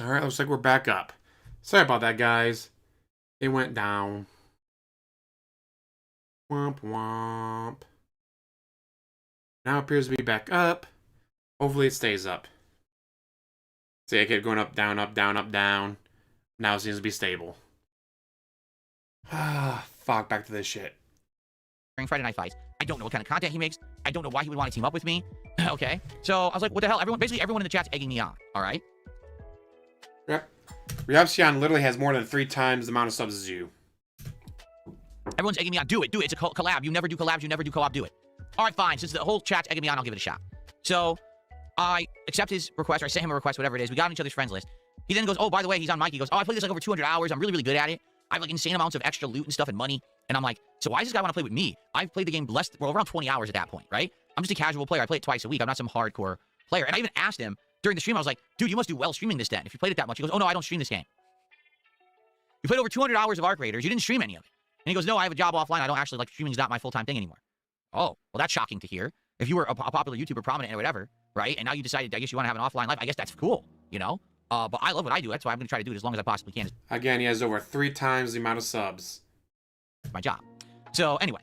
Alright, looks like we're back up. Sorry about that, guys. It went down. Womp womp. Now it appears to be back up. Hopefully it stays up. See, I kept going up, down, up, down, up, down. Now it seems to be stable. Ah, fuck, back to this shit. Friday Night Fights. I don't know what kind of content he makes. I don't know why he would want to team up with me. Okay. So I was like, what the hell? Basically everyone in the chat's egging me on. All right. Yep. Reeee literally has more than 3 times the amount of subs as you. Everyone's egging me on. Do it. Do it. It's a collab. You never do collabs. You never do co-op. Do it. All right, fine. Since the whole chat's egging me on, I'll give it a shot. So I accept his request, or I sent him a request, whatever it is. We got on each other's friends list. He then goes, oh, by the way, he's on mic. He goes, oh, I played this like over 200 hours. I'm really, really good at it. I have like insane amounts of extra loot and stuff and money. And I'm like, so why does this guy want to play with me? I've played the game around 20 hours at that point, right? I'm just a casual player. I play it twice a week. I'm not some hardcore player. And I even asked him during the stream, I was like, dude, you must do well streaming this then. If you played it that much. He goes, oh, no, I don't stream this game. You played over 200 hours of Arc Raiders. You didn't stream any of it. And he goes, no, I have a job offline. I don't actually, like, streaming's not my full-time thing anymore. Oh, well, that's shocking to hear. If you were a popular YouTuber, prominent or whatever, right? And now you decided, I guess you want to have an offline life. I guess that's cool, you know? But I love what I do. That's why I'm going to try to do it as long as I possibly can. Again, he has over 3 times the amount of subs. It's my job. So anyway,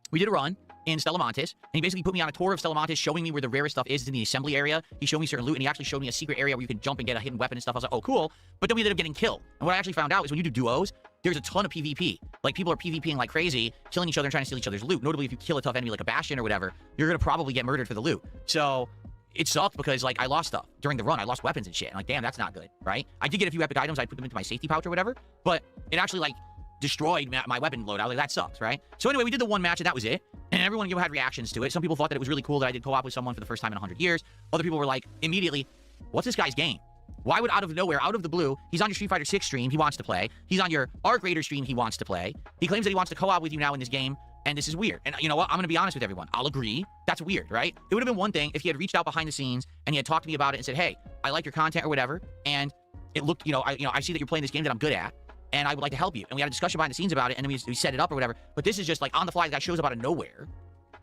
we did a run in Stellamontis, and he basically put me on a tour of Stellamontis, showing me where the rarest stuff is in the assembly area. He showed me certain loot, and he actually showed me a secret area where you can jump and get a hidden weapon and stuff. I was like, oh, cool. But then we ended up getting killed. And what I actually found out is when you do duos, there's a ton of PvP. Like, people are PvPing like crazy, killing each other and trying to steal each other's loot. Notably, if you kill a tough enemy like a Bastion or whatever, you're going to probably get murdered for the loot. So it sucked because, like, I lost stuff during the run. I lost weapons and shit. And, like, damn, that's not good, right? I did get a few epic items. I put them into my safety pouch or whatever. But it actually, like, destroyed my weapon loadout. Like, that sucks, right? So anyway, we did the one match, and that was it. And everyone had reactions to it. Some people thought that it was really cool that I did co-op with someone for the first time in 100 years. Other people were like, immediately, what's this guy's game? Why would out of nowhere, out of the blue, he's on your Street Fighter 6 stream, he wants to play. He's on your Arc Raider stream, he wants to play. He claims that he wants to co-op with you now in this game, and this is weird. And you know what? I'm going to be honest with everyone. I'll agree. That's weird, right? It would have been one thing if he had reached out behind the scenes and he had talked to me about it and said, hey, I like your content or whatever, and it looked, I see that you're playing this game that I'm good at, and I would like to help you. And we had a discussion behind the scenes about it, and then we set it up or whatever. But this is just like on the fly, the guy shows up out of nowhere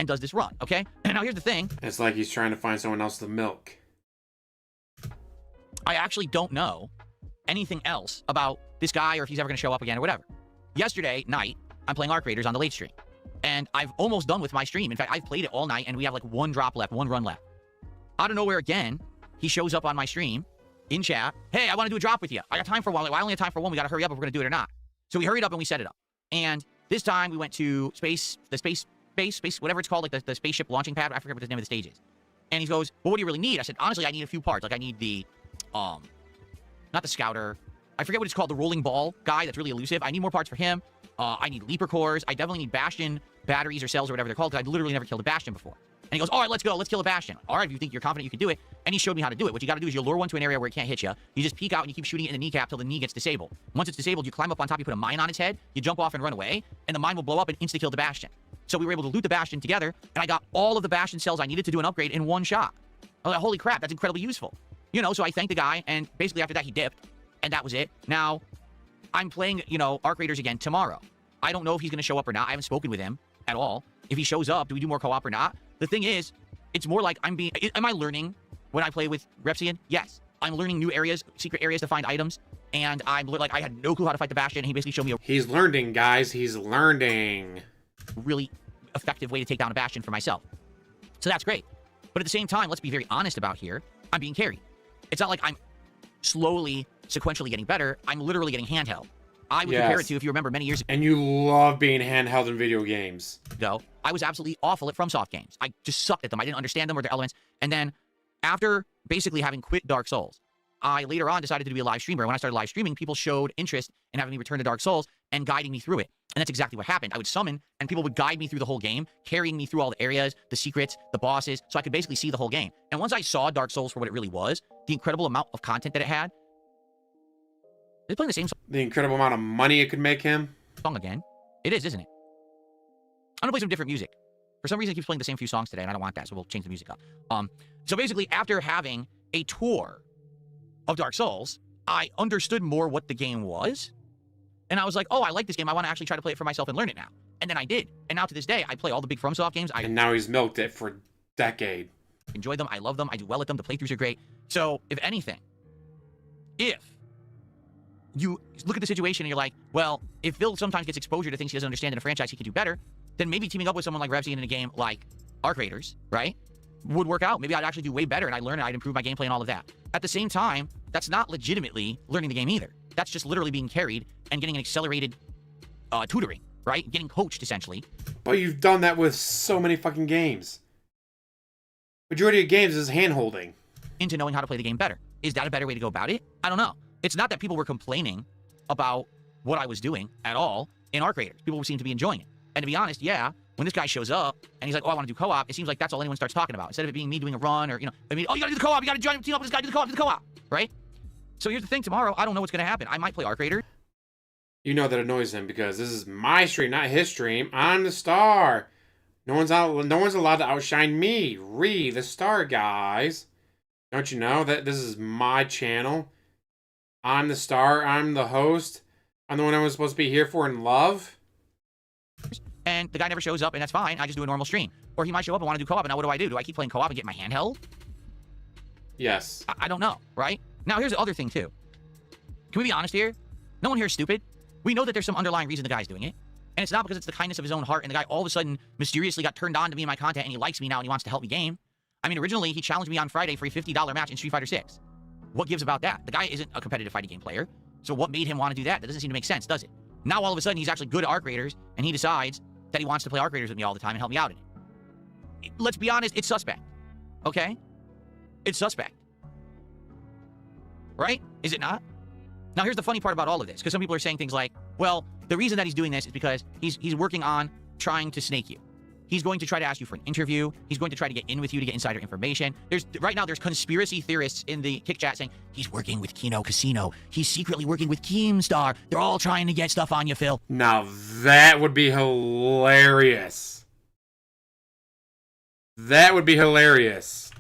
and does this run, okay? And now here's the thing. It's like he's trying to find someone else to milk. I actually don't know anything else about this guy or if he's ever going to show up again or whatever. Yesterday night, I'm playing Arc Raiders on the late stream. And I've almost done with my stream. In fact, I've played it all night, and we have like one drop left, one run left. Out of nowhere again, he shows up on my stream in chat. Hey, I want to do a drop with you. I got time for one. Well, I only have time for one. We got to hurry up if we're going to do it or not. So we hurried up and we set it up. And this time we went to space, whatever it's called, like the spaceship launching pad. I forget what the name of the stage is. And he goes, well, what do you really need? I said, honestly, I need a few parts. Like I need the, not the scouter. I forget what it's called, the rolling ball guy that's really elusive. I need more parts for him. I need leaper cores. I definitely need Bastion batteries or cells or whatever they're called, because I've literally never killed a Bastion before. And he goes, all right, let's go. Let's kill a Bastion. All right, if you think you're confident you can do it. And he showed me how to do it. What you got to do is you lure one to an area where it can't hit you. You just peek out and you keep shooting it in the kneecap till the knee gets disabled. Once it's disabled, you climb up on top, you put a mine on its head, you jump off and run away, and the mine will blow up and insta-kill the Bastion. So we were able to loot the Bastion together, and I got all of the Bastion cells I needed to do an upgrade in one shot. I was like, holy crap, that's incredibly useful. You know, so I thanked the guy, and basically after that, he dipped. And that was it. Now, I'm playing, Arc Raiders again tomorrow. I don't know if he's going to show up or not. I haven't spoken with him at all. If he shows up, do we do more co-op or not? The thing is, it's more like am I learning when I play with Reeee? Yes. I'm learning new areas, secret areas to find items. And I'm like, I had no clue how to fight the Bastion. And he basically showed me He's learning, guys. He's learning. Really effective way to take down a Bastion for myself. So that's great. But at the same time, let's be very honest about here. I'm being carried. It's not like I'm slowly, sequentially getting better. I'm literally getting handheld. I would compare it to, if you remember, many years ago. And you love being handheld in video games. I was absolutely awful at FromSoft games. I just sucked at them. I didn't understand them or their elements. And then, after basically having quit Dark Souls, I later on decided to be a live streamer. When I started live streaming, people showed interest in having me return to Dark Souls and guiding me through it. And that's exactly what happened. I would summon, and people would guide me through the whole game, carrying me through all the areas, the secrets, the bosses, so I could basically see the whole game. And once I saw Dark Souls for what it really was, the incredible amount of content that it had, it's playing the same song. The incredible amount of money it could make him. Song again. It is, isn't it? I'm gonna play some different music. For some reason, it keeps playing the same few songs today, and I don't want that, so we'll change the music up. So basically, after having a tour of Dark Souls, I understood more what the game was. And I was like, oh, I like this game. I want to actually try to play it for myself and learn it now. And then I did. And now to this day, I play all the big FromSoft games. And now he's milked it for a decade. Enjoy them. I love them. I do well at them. The playthroughs are great. So, if anything, if you look at the situation and you're like, well, if Phil sometimes gets exposure to things he doesn't understand in a franchise, he can do better, then maybe teaming up with someone like Reeee in a game like Arc Raiders, right, would work out. Maybe I'd actually do way better and I'd learn and I'd improve my gameplay and all of that. At the same time, that's not legitimately learning the game either. That's just literally being carried and getting an accelerated tutoring, right? Getting coached, essentially. But you've done that with so many fucking games. Majority of games is hand-holding. Into knowing how to play the game better. Is that a better way to go about it? I don't know. It's not that people were complaining about what I was doing at all in Arc Raiders. People seem to be enjoying it. And to be honest, yeah, when this guy shows up and he's like, oh, I want to do co-op, it seems like that's all anyone starts talking about. Instead of it being me doing a run or, you know, I mean, oh, you got to do the co-op, you got to join team up with this guy, do the co-op, right? So here's the thing, tomorrow, I don't know what's going to happen. I might play Arc Raiders. You know that annoys him because this is my stream, not his stream. I'm the star. No one's allowed to outshine me. Reeee, the star, guys. Don't you know that this is my channel? I'm the star. I'm the host. I'm the one I was supposed to be here for and love. And the guy never shows up, and that's fine. I just do a normal stream. Or he might show up and want to do co-op, and now what do? Do I keep playing co-op and get my hand held? Yes. I don't know, right? Now, here's the other thing, too. Can we be honest here? No one here is stupid. We know that there's some underlying reason the guy's doing it. And it's not because it's the kindness of his own heart, and the guy all of a sudden mysteriously got turned on to me and my content, and he likes me now, and he wants to help me game. I mean, originally, he challenged me on Friday for a $50 match in Street Fighter 6. What gives about that? The guy isn't a competitive fighting game player. So what made him want to do that? That doesn't seem to make sense, does it? Now, all of a sudden, he's actually good at Arc Raiders, and he decides that he wants to play Arc Raiders with me all the time and help me out in it. Let's be honest, it's suspect. Okay? It's suspect. Right? Is it not? Now, here's the funny part about all of this, because some people are saying things like, well, the reason that he's doing this is because he's working on trying to snake you. He's going to try to ask you for an interview. He's going to try to get in with you to get insider information. Right now, there's conspiracy theorists in the Kick Chat saying, he's working with Kino Casino. He's secretly working with Keemstar. They're all trying to get stuff on you, Phil. Now that would be hilarious. That would be hilarious.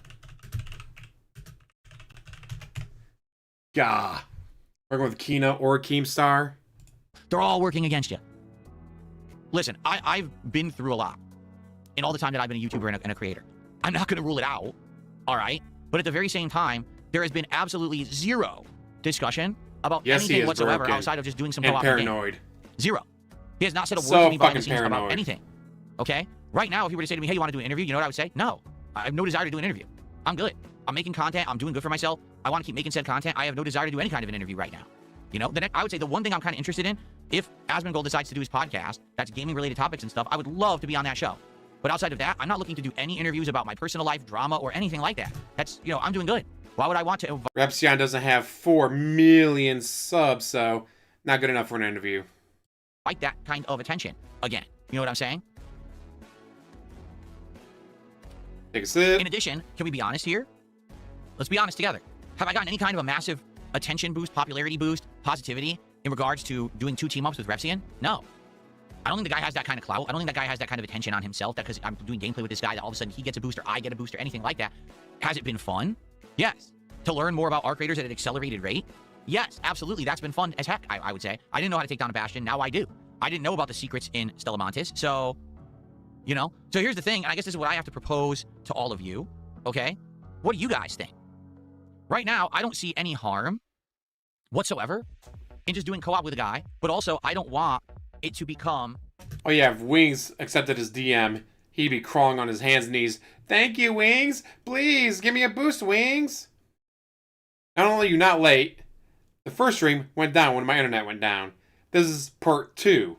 Gah. Working with Kino or Keemstar. They're all working against you. Listen, I've been through a lot in all the time that I've been a YouTuber and a creator. I'm not going to rule it out, all right? But at the very same time, there has been absolutely zero discussion about anything whatsoever outside of just doing some co-op paranoid. Game. Zero. He has not said a word to me behind the scenes about anything. Okay? Right now, if you were to say to me, hey, you want to do an interview? You know what I would say? No. I have no desire to do an interview. I'm good. I'm making content. I'm doing good for myself. I want to keep making said content. I have no desire to do any kind of an interview right now. You know, I would say the one thing I'm kind of interested in, if Asmongold decides to do his podcast, that's gaming-related topics and stuff, I would love to be on that show. But outside of that, I'm not looking to do any interviews about my personal life, drama, or anything like that. That's, you know, I'm doing good. Why would I want to? Reeee doesn't have 4 million subs, so not good enough for an interview. Like that kind of attention again. You know what I'm saying? Take a sip. In addition, can we be honest here? Let's be honest together. Have I gotten any kind of a massive attention boost, popularity boost, positivity in regards to doing 2 team-ups with Reeee? No. I don't think the guy has that kind of clout. I don't think that guy has that kind of attention on himself, that because I'm doing gameplay with this guy, that all of a sudden he gets a boost or I get a boost or anything like that. Has it been fun? Yes. To learn more about Arc Raiders at an accelerated rate? Yes, absolutely. That's been fun as heck, I would say. I didn't know how to take down a Bastion. Now I do. I didn't know about the secrets in Stella Montis. So, you know. So here's the thing, and I guess this is what I have to propose to all of you, okay? What do you guys think? Right now, I don't see any harm whatsoever in just doing co-op with a guy, but also I don't want it to become... Oh yeah, if Wings accepted his DM, he'd be crawling on his hands and knees. Thank you, Wings! Please, give me a boost, Wings! Not only are you not late, the first stream went down when my internet went down. This is part 2.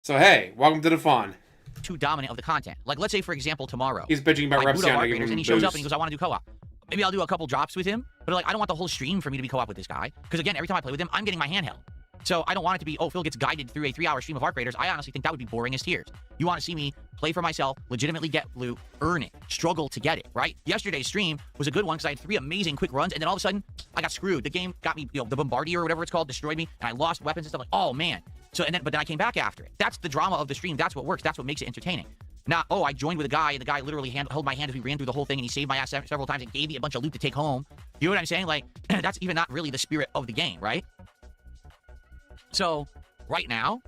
So hey, welcome to the fun. Too dominant of the content. Like, let's say, for example, tomorrow... He's bitching about Reeee and he shows up and he goes, I want to do co-op. Maybe I'll do a couple drops with him, but like, I don't want the whole stream for me to be co-op with this guy. Because again, every time I play with him, I'm getting my hand held. So I don't want it to be, oh, Phil gets guided through a 3-hour stream of Arc Raiders. I honestly think that would be boring as tears. You want to see me play for myself, legitimately get loot, earn it, struggle to get it, right? Yesterday's stream was a good one because I had 3 amazing quick runs, and then all of a sudden, I got screwed. The game got me, you know, the Bombardier or whatever it's called, destroyed me, and I lost weapons and stuff like, oh man. So, but then I came back after it. That's the drama of the stream. That's what works. That's what makes it entertaining. Not, oh, I joined with a guy, and the guy literally held my hand as we ran through the whole thing, and he saved my ass several times and gave me a bunch of loot to take home. You know what I'm saying? Like, that's even not really the spirit of the game, right? So, right now,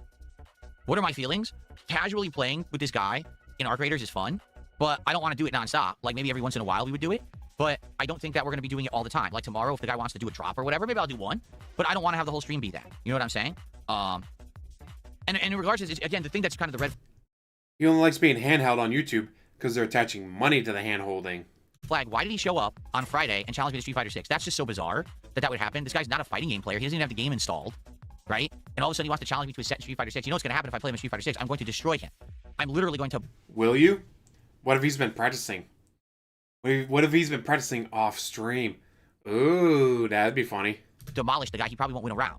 what are my feelings? Casually playing with this guy in Arc Raiders is fun, but I don't want to do it nonstop. Like, maybe every once in a while we would do it. but I don't think that we're going to be doing it all the time. Like tomorrow, if the guy wants to do a drop or whatever, maybe I'll do one, but I don't want to have the whole stream be that. You know what I'm saying? And in regards to this, again, the thing that's kind of the red He only likes being handheld on YouTube because they're attaching money to the hand holding. flag, why did he show up on Friday and challenge me to Street Fighter 6? That's just so bizarre that would happen. This guy's not a fighting game player. He doesn't even have the game installed, right? And all of a sudden he wants to challenge me to a set in Street Fighter 6. You know what's going to happen if I play him in Street Fighter 6? I'm going to destroy him. I'm literally going to... Will you? What if he's been practicing? What if he's been practicing off stream? Ooh, that'd be funny. demolish the guy. He probably won't win a round.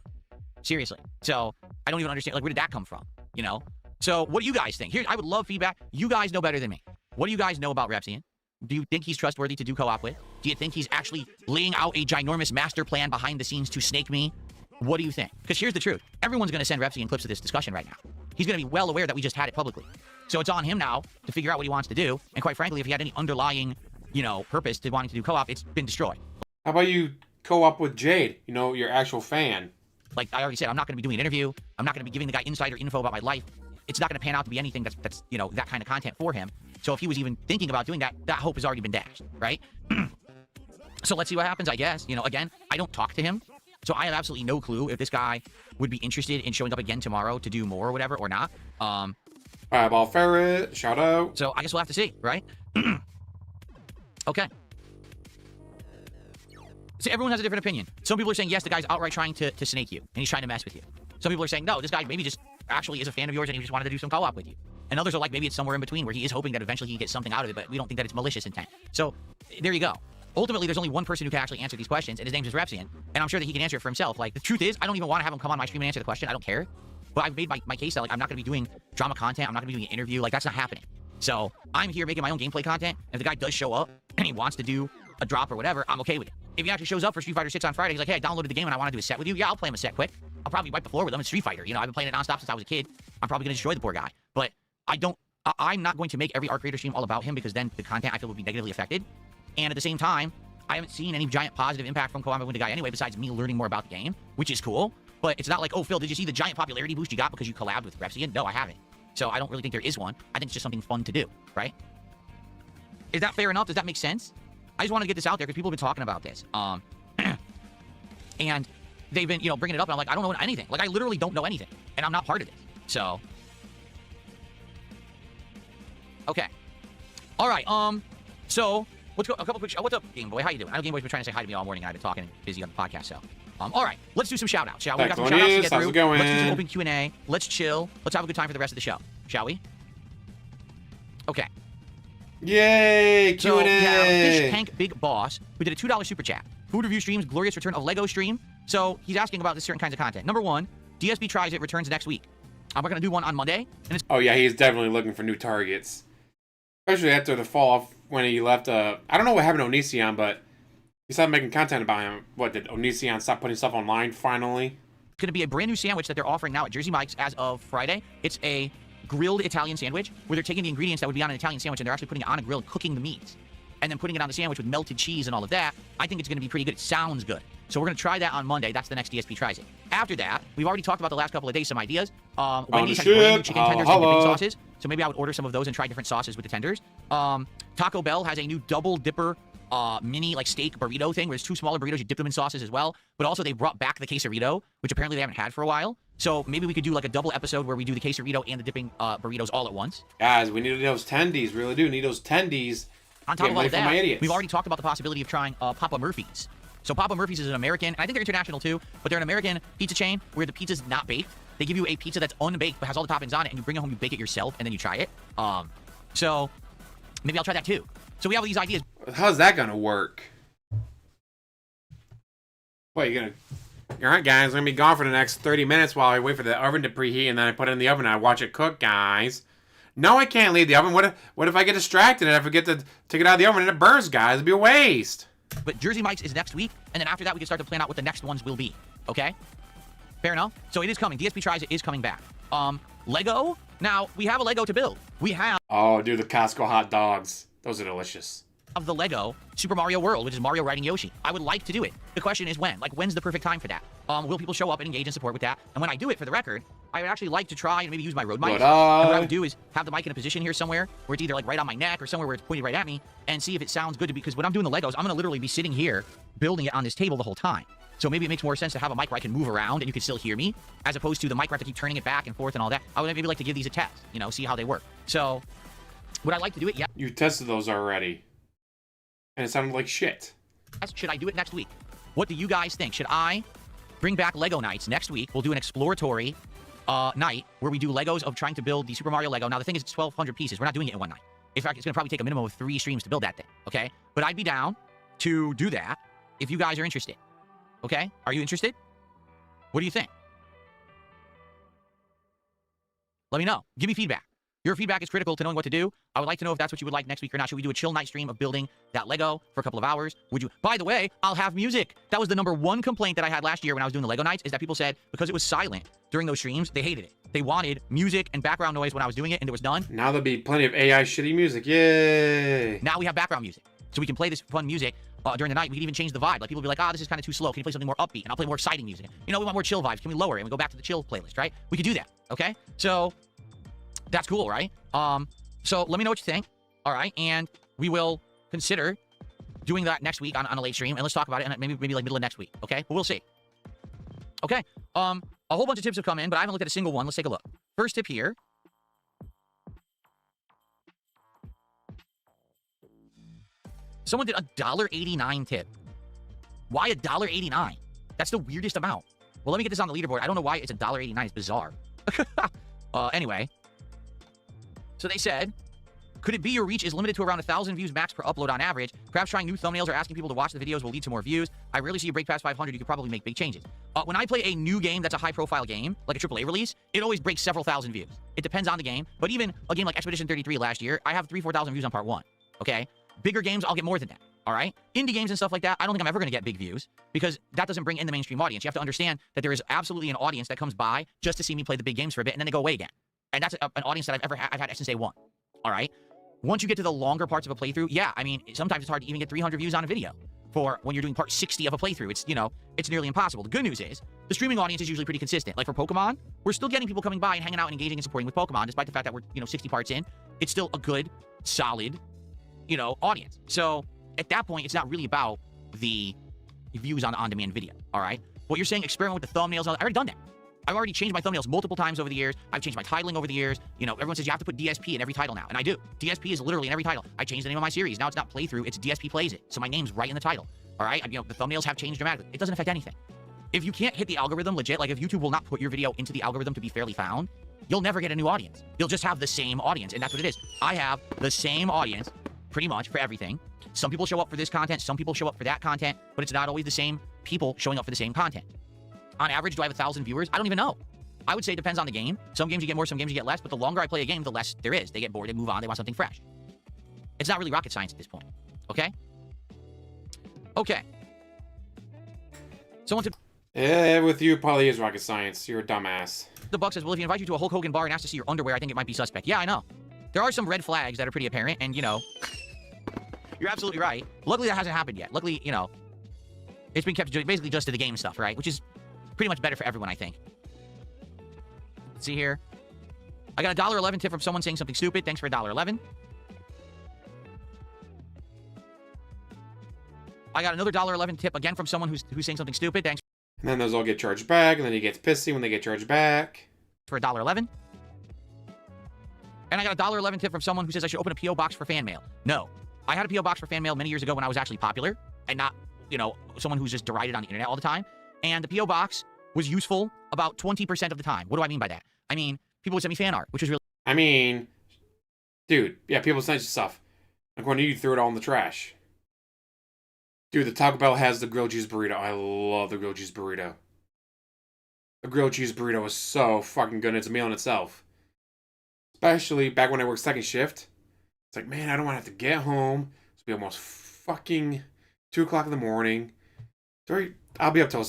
Seriously. So I don't even understand, like, where did that come from? You know? So what do you guys think? Here, I would love feedback. You guys know better than me. What do you guys know about Reeee? Do you think he's trustworthy to do co-op with? Do you think he's actually laying out a ginormous master plan behind the scenes to snake me? What do you think? Because here's the truth. Everyone's going to send Reeee clips of this discussion right now. He's going to be well aware that we just had it publicly. So it's on him now to figure out what he wants to do. And quite frankly, if he had any underlying, you know, purpose to wanting to do co-op, it's been destroyed. How about you co-op with Jade? You know, your actual fan. Like I already said, I'm not going to be doing an interview. I'm not going to be giving the guy insider info about my life. It's not going to pan out to be anything that's you know, that kind of content for him. So if he was even thinking about doing that, that hope has already been dashed, right? So let's see what happens, I guess. You know, again, I don't talk to him. So I have absolutely no clue if this guy would be interested in showing up again tomorrow to do more or whatever or not. Eyeball Ferret, shout out. So I guess we'll have to see, right? Okay. So everyone has a different opinion. Some people are saying, yes, the guy's outright trying to snake you, and he's trying to mess with you. Some people are saying, no, this guy maybe just actually is a fan of yours and he just wanted to do some co-op with you. And others are like, maybe it's somewhere in between where he is hoping that eventually he gets something out of it, but we don't think that it's malicious intent. So there you go. Ultimately, there's only one person who can actually answer these questions, and his name is Reeee, and I'm sure that he can answer it for himself. Like, the truth is, I don't even want to have him come on my stream and answer the question. I don't care. But I've made my case that, like, I'm not going to be doing drama content. I'm not going to be doing an interview. Like, that's not happening. So I'm here making my own gameplay content. And if the guy does show up and he wants to do a drop or whatever, I'm okay with it. If he actually shows up for Street Fighter 6 on Friday, he's like, hey, I downloaded the game and I want to do a set with you. Yeah, I'll play him a set quick. I'll probably wipe the floor with him. It's Street Fighter. You know, I've been playing it nonstop since I was a kid. I'm probably going to destroy the poor guy. But I'm not going to make every art creator stream all about him, because then the content I feel would be negatively affected. And at the same time, I haven't seen any giant positive impact from co-op with the guy anyway, besides me learning more about the game, which is cool. But it's not like, oh, Phil, did you see the giant popularity boost you got because you collabed with Reeee? No, I haven't. So I don't really think there is one. I think it's just something fun to do, right? Is that fair enough? Does that make sense? I just want to get this out there because people have been talking about this. And they've been, you know, bringing it up, and I'm like, I don't know anything. Like, I literally don't know anything, and I'm not part of this. So, okay. All right, so let's go a couple quick. What's up, Game Boy? How you doing? I know Game Boy's been trying to say hi to me all morning. I've been talking and busy on the podcast, so. All right, let's do some shout-outs, shall we? We got some shout-outs to get through. Let's do some open Q&A. Let's chill. Let's have a good time for the rest of the show, shall we? Okay. Yay, Q&A! So we have Fish Tank Big Boss, who did a $2 super chat. Food review streams, glorious return of Lego stream. So he's asking about this certain kinds of content. Number one, DSP Tries It returns next week. We're going to do one on Monday. And it's oh, yeah, he's definitely looking for new targets. Especially after the fall off when he left. I don't know what happened to Onision, but he stopped making content about him. What, did Onision stop putting stuff online finally? going to be a brand new sandwich that they're offering now at Jersey Mike's as of Friday. It's a grilled Italian sandwich where they're taking the ingredients that would be on an Italian sandwich and they're actually putting it on a grill and cooking the meats. And then putting it on the sandwich with melted cheese and all of that. I think it's going to be pretty good. It sounds good. So we're going to try that on Monday. That's the next DSP Tries It. After that, we've already talked about the last couple of days some ideas. Wendy's has brand new chicken tenders and dipping sauces. So maybe I would order some of those and try different sauces with the tenders. Taco Bell has a new double dipper mini like steak burrito thing where there's two smaller burritos. You dip them in sauces as well. But also they brought back the quesarito, which apparently they haven't had for a while. So maybe we could do like a double episode where we do the quesarito and the dipping burritos all at once. Guys, we need those tendies. Really do need those tendies. On top of all of that, we've already talked about the possibility of trying Papa Murphy's. So Papa Murphy's is an American, and I think they're international too, but they're an American pizza chain where the pizza's not baked. They give you a pizza that's unbaked but has all the toppings on it, and you bring it home, you bake it yourself, and then you try it. So maybe I'll try that too. So we have all these ideas. How's that gonna work? What, you're gonna... Alright guys, I'm gonna be gone for the next 30 minutes while I wait for the oven to preheat, and then I put it in the oven and I watch it cook, guys. No, I can't leave the oven. What if I get distracted and I forget to take it out of the oven and it burns, guys? It'd be a waste. But Jersey Mike's is next week, and then after that we can start to plan out what the next ones will be. Okay? Fair enough? So it is coming. DSP Tries It is coming back. Lego? Now, we have a Lego to build. We have... Oh, dude, the Costco hot dogs. Those are delicious. Of the Lego Super Mario World, which is Mario riding Yoshi. I would like to do it. The question is when. Like, when's the perfect time for that? Will people show up and engage and support with that? And when I do it, for the record, I would actually like to try and maybe use my Rode mic. But And what I would do is have the mic in a position here somewhere where it's either like right on my neck or somewhere where it's pointed right at me and see if it sounds good. Because when I'm doing the Legos, I'm going to literally be sitting here building it on this table the whole time. So maybe it makes more sense to have a mic where I can move around and you can still hear me, as opposed to the mic where I have to keep turning it back and forth and all that. I would maybe like to give these a test, you know, see how they work. So would I like to do it? Yeah. You tested those already. And it sounded like shit. Should I do it next week? What do you guys think? Should I bring back Lego nights next week? We'll do an exploratory night where we do Legos of trying to build the Super Mario Lego. Now, the thing is, it's 1,200 pieces. We're not doing it in one night. In fact, it's going to probably take a minimum of 3 streams to build that thing, okay? But I'd be down to do that if you guys are interested, okay? Are you interested? What do you think? Let me know. Give me feedback. Your feedback is critical to knowing what to do. I would like to know if that's what you would like next week or not. Should we do a chill night stream of building that Lego for a couple of hours? Would you? By the way, I'll have music. That was the #1 complaint that I had last year when I was doing the Lego nights, is that people said because it was silent during those streams, they hated it. They wanted music and background noise when I was doing it, and it was done. Now there'll be plenty of AI shitty music. Yay! Now we have background music. So we can play this fun music during the night. We can even change the vibe. Like, people will be like, ah, this is kind of too slow. Can you play something more upbeat? And I'll play more exciting music. You know, we want more chill vibes. Can we lower it and we go back to the chill playlist, right? We could do that, okay? So that's cool, right? So let me know what you think, all right? And we will consider doing that next week on a late stream, and let's talk about it, and maybe like middle of next week, okay? But we'll see. Okay, a whole bunch of tips have come in, but I haven't looked at a single one. Let's take a look. First tip here. Someone did a $1.89 tip. Why a $1.89? That's the weirdest amount. Well, let me get this on the leaderboard. I don't know why it's a $1.89. It's bizarre. Anyway. So they said, could it be your reach is limited to around 1,000 views max per upload on average? Perhaps trying new thumbnails or asking people to watch the videos will lead to more views. I rarely see you break past 500. You could probably make big changes. When I play a new game that's a high-profile game, like a AAA release, it always breaks several thousand views. It depends on the game. But even a game like Expedition 33 last year, I have 3,000-4,000 views on part 1. Okay? Bigger games, I'll get more than that. All right? Indie games and stuff like that, I don't think I'm ever going to get big views because that doesn't bring in the mainstream audience. You have to understand that there is absolutely an audience that comes by just to see me play the big games for a bit, and then they go away again. And that's an audience that I've had since day one. All right? Once you get to the longer parts of a playthrough, yeah, I mean, sometimes it's hard to even get 300 views on a video for when you're doing part 60 of a playthrough. It's, you know, it's nearly impossible. The good news is the streaming audience is usually pretty consistent. Like for Pokemon, we're still getting people coming by and hanging out and engaging and supporting with Pokemon, despite the fact that we're, 60 parts in. It's still a good, solid, audience. So at that point, it's not really about the views on the on-demand video, all right? What you're saying, experiment with the thumbnails, I've already done that. I've already changed my thumbnails multiple times over the years. I've changed my titling over the years. Everyone says you have to put DSP in every title now, and I do. DSP is literally in every title. I changed the name of my series. Now it's not playthrough, it's DSP plays it. So my name's right in the title, all right? The thumbnails have changed dramatically. It doesn't affect anything. If you can't hit the algorithm legit, like if YouTube will not put your video into the algorithm to be fairly found, you'll never get a new audience. You'll just have the same audience, and that's what it is. I have the same audience pretty much for everything. Some people show up for this content, some people show up for that content, but it's not always the same people showing up for the same content. On average, do I have 1,000 viewers? I don't even know. I would say it depends on the game. Some games you get more, some games you get less, but the longer I play a game, the less there is. They get bored, they move on, they want something fresh. It's not really rocket science at this point. Okay? Okay. Someone to... Yeah, with you, probably is rocket science. You're a dumbass. The Buck says, well, if you invite you to a Hulk Hogan bar and ask to see your underwear, I think it might be suspect. Yeah, I know. There are some red flags that are pretty apparent, and, you're absolutely right. Luckily, that hasn't happened yet. Luckily, it's been kept basically just to the game stuff, right? Which is pretty much better for everyone, I think. Let's see here. I got a $1.11 tip from someone saying something stupid. Thanks for $1.11. I got another $1.11 tip again from someone who's saying something stupid. Thanks. And then those all get charged back, and then he gets pissy when they get charged back. For $1.11. And I got a $1.11 tip from someone who says I should open a P.O. box for fan mail. No. I had a P.O. box for fan mail many years ago when I was actually popular and not, someone who's just derided on the internet all the time. And the P.O. box was useful about 20% of the time. What do I mean by that? I mean, people would send me fan art, which was really... I mean, dude, yeah, people send you stuff. According to you, threw it all in the trash. Dude, the Taco Bell has the grilled cheese burrito. I love the grilled cheese burrito. The grilled cheese burrito is so fucking good. It's a meal in itself. Especially back when I worked second shift. It's like, man, I don't want to have to get home. It's be almost fucking 2 o'clock in the morning. I'll be up till...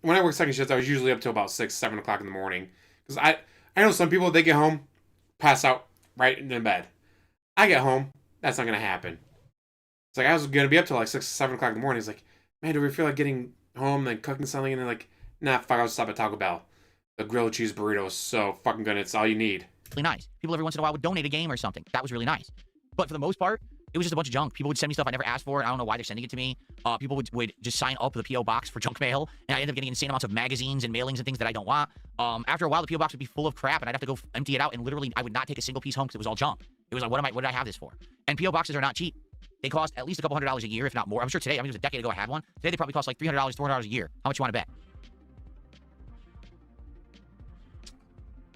When I work second shift, I was usually up till about 6, 7 o'clock in the morning. Because I know some people, they get home, pass out right in bed. I get home, that's not going to happen. It's like, I was going to be up till like 6, 7 o'clock in the morning. It's like, man, do we feel like getting home and then cooking something? And then like, nah, fuck, I'll stop at Taco Bell. The grilled cheese burrito is so fucking good. It's all you need. Really nice. People every once in a while would donate a game or something. That was really nice. But for the most part, it was just a bunch of junk. People would send me stuff I never asked for, and I don't know why they're sending it to me. People would just sign up with the P.O. box for junk mail, and I ended up getting insane amounts of magazines and mailings and things that I don't want. After a while, the P.O. box would be full of crap, and I'd have to go empty it out, and literally, I would not take a single piece home because it was all junk. It was like, what did I have this for? And P.O. boxes are not cheap. They cost at least a couple $100s a year, if not more. I'm sure today, it was a decade ago I had one. Today, they probably cost like $300, $400 a year. How much you want to bet?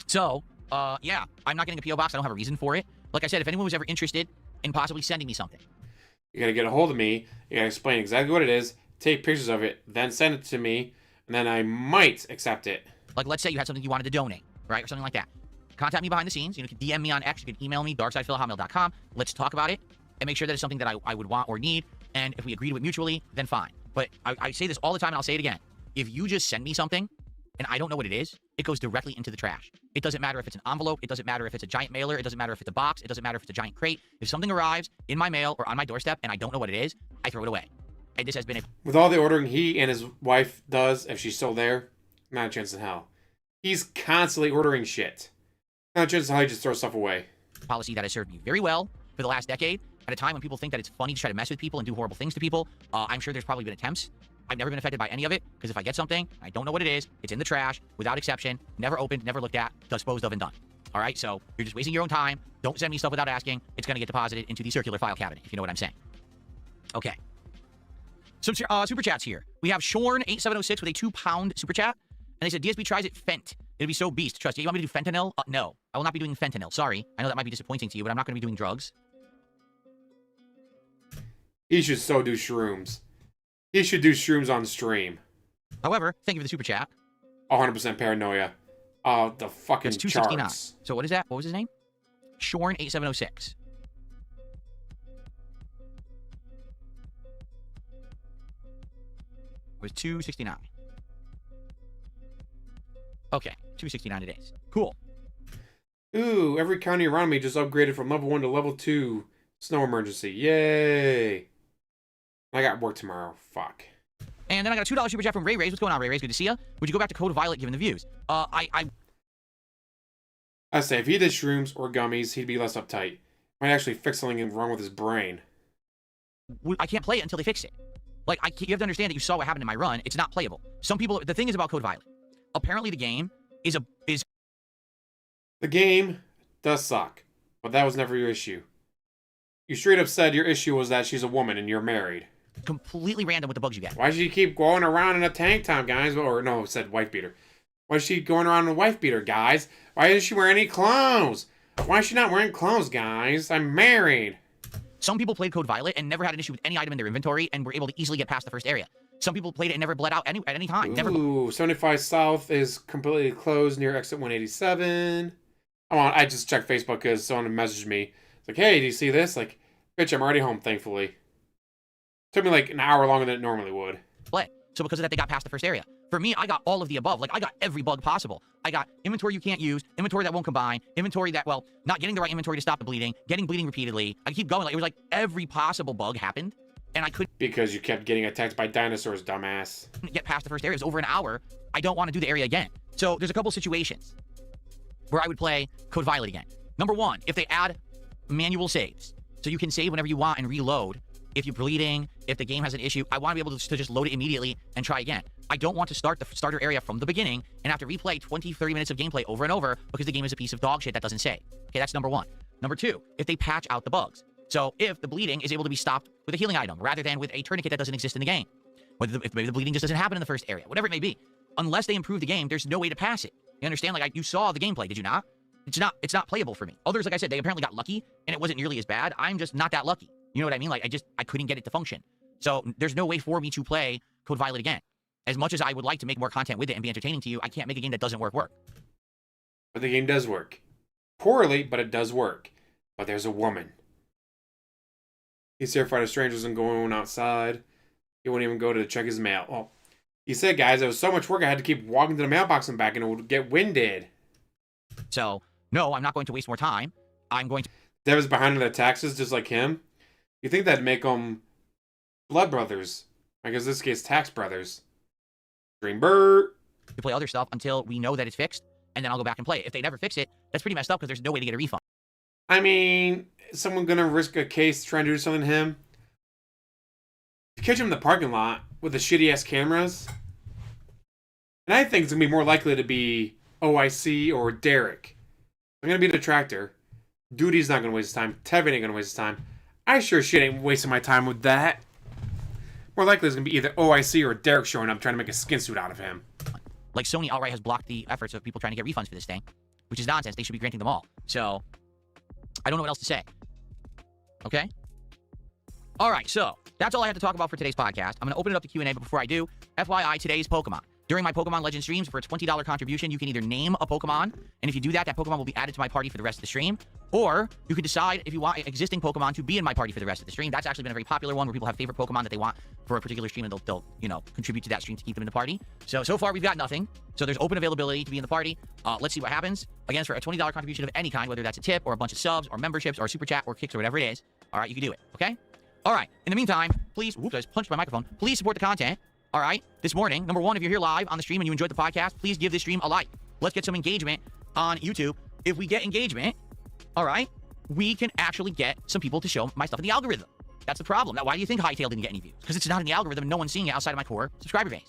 So, yeah, I'm not getting a P.O. box. I don't have a reason for it. Like I said, if anyone was ever interested in possibly sending me something, you gotta get a hold of me. You gotta explain exactly what it is, take pictures of it, then send it to me, and then I might accept it. Like, let's say you had something you wanted to donate, right, or something like that. Contact me behind the scenes. You can DM me on X. You can email me, darksidefil@hotmail.com. Let's talk about it and make sure that it's something that I would want or need. And if we agree to it mutually, then fine. But I say this all the time, and I'll say it again. If you just send me something and I don't know what it is, it goes directly into the trash. It doesn't matter if it's an envelope. It doesn't matter if it's a giant mailer. It doesn't matter if it's a box. It doesn't matter if it's a giant crate. If something arrives in my mail or on my doorstep and I don't know what it is, I throw it away. And this has been with all the ordering he and his wife does, if she's still there, not a chance in hell. He's constantly ordering shit. Not a chance in hell he just throws stuff away. Policy that has served me very well for the last decade. At a time when people think that it's funny to try to mess with people and do horrible things to people, I'm sure there's probably been attempts. I've never been affected by any of it, because if I get something, I don't know what it is, it's in the trash, without exception, never opened, never looked at, disposed of, and done. All right, so you're just wasting your own time. Don't send me stuff without asking. It's going to get deposited into the circular file cabinet, if you know what I'm saying. Okay. Some super chats here. We have Shorn8706 with a £2 super chat, and they said, DSP tries it Fent. It'd be so beast. Trust you. You want me to do fentanyl? No. I will not be doing fentanyl. Sorry. I know that might be disappointing to you, but I'm not going to be doing drugs. He should so do shrooms. He should do shrooms on stream. However, thank you for the super chat. 100% paranoia. Oh, the fucking That's 269. charts. So what is that? What was his name? Shorn8706. It was 269. Okay, 269 it is. Cool. Ooh, every county around me just upgraded from level 1 to level 2. Snow emergency. Yay. I got work tomorrow. Fuck. And then I got a $2 super chat from Reeee. What's going on, Reeee? Good to see you. Would you go back to Code Violet given the views? I say if he did shrooms or gummies, he'd be less uptight. Might actually fix something wrong with his brain. can't play it until they fix it. Like, you have to understand that you saw what happened in my run. It's not playable. Some people, the thing is about Code Violet. Apparently the game is The game does suck, but that was never your issue. You straight up said your issue was that she's a woman and you're married. completely random with the bugs you get. Why does she keep going around in a tank top, guys? Or no, it said wife beater. Why is she going around in a wife beater, guys? Why isn't she wearing any clothes? Why is she not wearing clothes, guys? I'm married. Some people played Code Violet and never had an issue with any item in their inventory and were able to easily get past the first area. Some people played it and never bled out at any time. Never. Ooh, 75 South is completely closed near exit 187. I just checked Facebook because someone messaged me. It's like, hey, do you see this? Like, bitch, I'm already home, thankfully. Took me like an hour longer than it normally would. Play. So because of that, they got past the first area. For me, I got all of the above. Like, I got every bug possible. I got inventory you can't use, inventory that won't combine, inventory that, well, not getting the right inventory to stop the bleeding, getting bleeding repeatedly. I keep going. Like, it was like every possible bug happened, and I couldn't Because you kept getting attacked by dinosaurs, dumbass. get past the first area. It was over an hour. I don't want to do the area again. So there's a couple situations where I would play Code Violet again. Number one, if they add manual saves, so you can save whenever you want and reload. If you're bleeding, if the game has an issue, I want to be able to just load it immediately and try again. I don't want to start the starter area from the beginning and have to replay 20, 30 minutes of gameplay over and over because the game is a piece of dog shit that doesn't save. Okay, that's number one. Number two, if they patch out the bugs. So if the bleeding is able to be stopped with a healing item rather than with a tourniquet that doesn't exist in the game. If maybe the bleeding just doesn't happen in the first area. Whatever it may be. Unless they improve the game, there's no way to pass it. You understand? Like, you saw the gameplay, did you not? It's not playable for me. Others, like I said, they apparently got lucky and it wasn't nearly as bad. I'm just not that lucky. You know what I mean? Like, I couldn't get it to function. So there's no way for me to play Code Violet again. As much as I would like to make more content with it and be entertaining to you, I can't make a game that doesn't work. But the game does work. Poorly, but it does work. But there's a woman. He's terrified of strangers and going outside. He won't even go to check his mail. Oh, he said, guys, it was so much work I had to keep walking to the mailbox and back and it would get winded. So, no, I'm not going to waste more time. I'm going to... Dev is behind on their taxes just like him. You think that'd make them blood brothers. I guess in this case, tax brothers. Dreambird. to play other stuff until we know that it's fixed, and then I'll go back and play it. If they never fix it, that's pretty messed up because there's no way to get a refund. I mean, is someone gonna risk a case trying to do something to him? To catch him in the parking lot with the shitty ass cameras, and I think it's gonna be more likely to be OIC or Derek. I'm gonna be the detractor. Duty's not gonna waste his time. Tevin ain't gonna waste his time. I sure shit ain't wasting my time with that. More likely it's gonna be either OIC or Derek showing up trying to make a skin suit out of him. Like, Sony outright has blocked the efforts of people trying to get refunds for this thing, which is nonsense. They should be granting them all. So, I don't know what else to say. Okay? All right, so that's all I have to talk about for today's podcast. I'm going to open it up to Q&A, but before I do, FYI, today's Pokemon. During my Pokemon Legends streams, for a $20 contribution, you can either name a Pokemon, and if you do that, that Pokemon will be added to my party for the rest of the stream, or you can decide if you want existing Pokemon to be in my party for the rest of the stream. That's actually been a very popular one where people have favorite Pokemon that they want for a particular stream, and they'll you know, contribute to that stream to keep them in the party. So far, we've got nothing. So there's open availability to be in the party. Let's see what happens. Again, for a $20 contribution of any kind, whether that's a tip or a bunch of subs or memberships or super chat or kicks or whatever it is, all right, you can do it, okay? All right, in the meantime, please, whoops, I just punched my microphone. Please support the content. All right, this morning, number one, if you're here live on the stream and you enjoyed the podcast, please give this stream a like. Let's get some engagement on YouTube. If we get engagement, all right, we can actually get some people to show my stuff in the algorithm. That's the problem. Now, why do you think Hightail didn't get any views? Because it's not in the algorithm and no one's seeing it outside of my core subscriber base.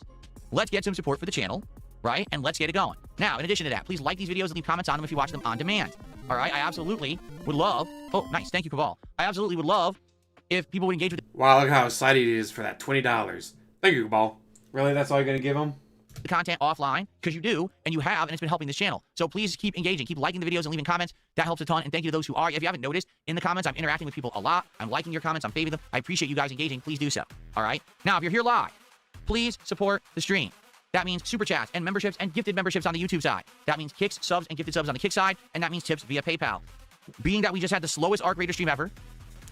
Let's get some support for the channel, right? And let's get it going. Now, in addition to that, please like these videos and leave comments on them if you watch them on demand. All right, I absolutely would love... Oh, nice. Thank you, Cabal. I absolutely would love if people would engage with... Wow, look how excited he is for that $20. Thank you, Ball. Really? That's all you're going to give him? The content offline, because you do, and you have, and it's been helping this channel. So please keep engaging, keep liking the videos and leaving comments. That helps a ton, and thank you to those who are. If you haven't noticed, in the comments, I'm interacting with people a lot. I'm liking your comments, I'm favoring them. I appreciate you guys engaging. Please do so, all right? Now, if you're here live, please support the stream. That means super chats and memberships and gifted memberships on the YouTube side. That means kicks, subs, and gifted subs on the kick side, and that means tips via PayPal. Being that we just had the slowest Arc Raider stream ever,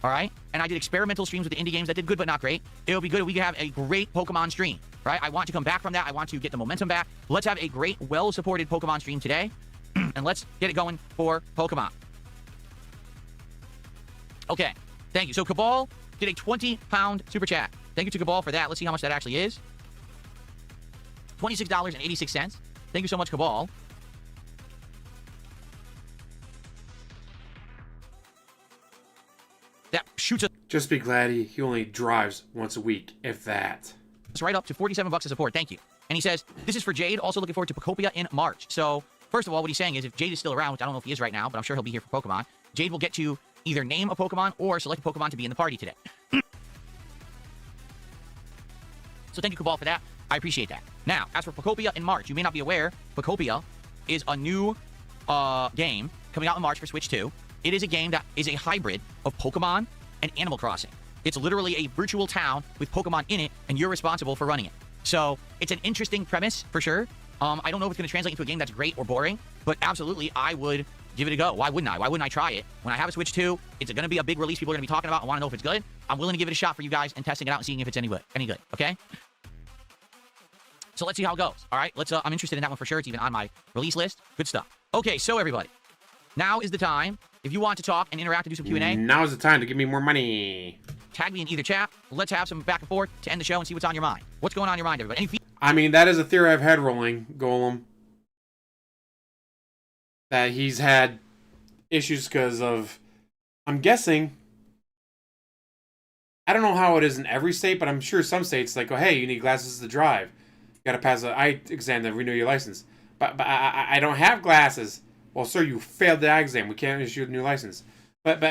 all right? And I did experimental streams with the indie games that did good but not great. It would be good if we could have a great Pokemon stream, right? I want to come back from that. I want to get the momentum back. Let's have a great, well-supported Pokemon stream today, and let's get it going for Pokemon. Okay, thank you. So Cabal did a 20-pound super chat. Thank you to Cabal for that. Let's see how much that actually is. $26.86. Thank you so much, Cabal. That shoots us. Just be glad he only drives once a week, if that. It's right up to 47 bucks of support. Thank you. And he says, this is for Jade. Also looking forward to Pokopia in March. So, first of all, what he's saying is if Jade is still around, which I don't know if he is right now, but I'm sure he'll be here for Pokemon, Jade will get to either name a Pokemon or select a Pokemon to be in the party today. So thank you, Cabal, for that. I appreciate that. Now, as for Pokopia in March, you may not be aware, Pokopia is a new game coming out in March for Switch 2. It is a game that is a hybrid of Pokemon and Animal Crossing. It's literally a virtual town with Pokemon in it, and you're responsible for running it. So it's an interesting premise, for sure. I don't know if it's going to translate into a game that's great or boring, but absolutely, I would give it a go. Why wouldn't I? Why wouldn't I try it? When I have a Switch 2, it's going to be a big release people are going to be talking about. I want to know if it's good. I'm willing to give it a shot for you guys and testing it out and seeing if it's any good, okay? So let's see how it goes. All right, I'm interested in that one for sure. It's even on my release list. Good stuff. Okay, so everybody, now is the time. If you want to talk and interact and do some Q&A, now is the time to give me more money. Tag me in either chat. Let's have some back and forth to end the show and see what's on your mind. What's going on in your mind, everybody? I mean, that is a theory I've had rolling, Golem. That he's had issues because of, I'm guessing, I don't know how it is in every state, but I'm sure some states, like, oh, hey, you need glasses to drive. You got to pass an eye exam to renew your license. But I don't have glasses. Well, sir, you failed the eye exam. We can't issue a new license. But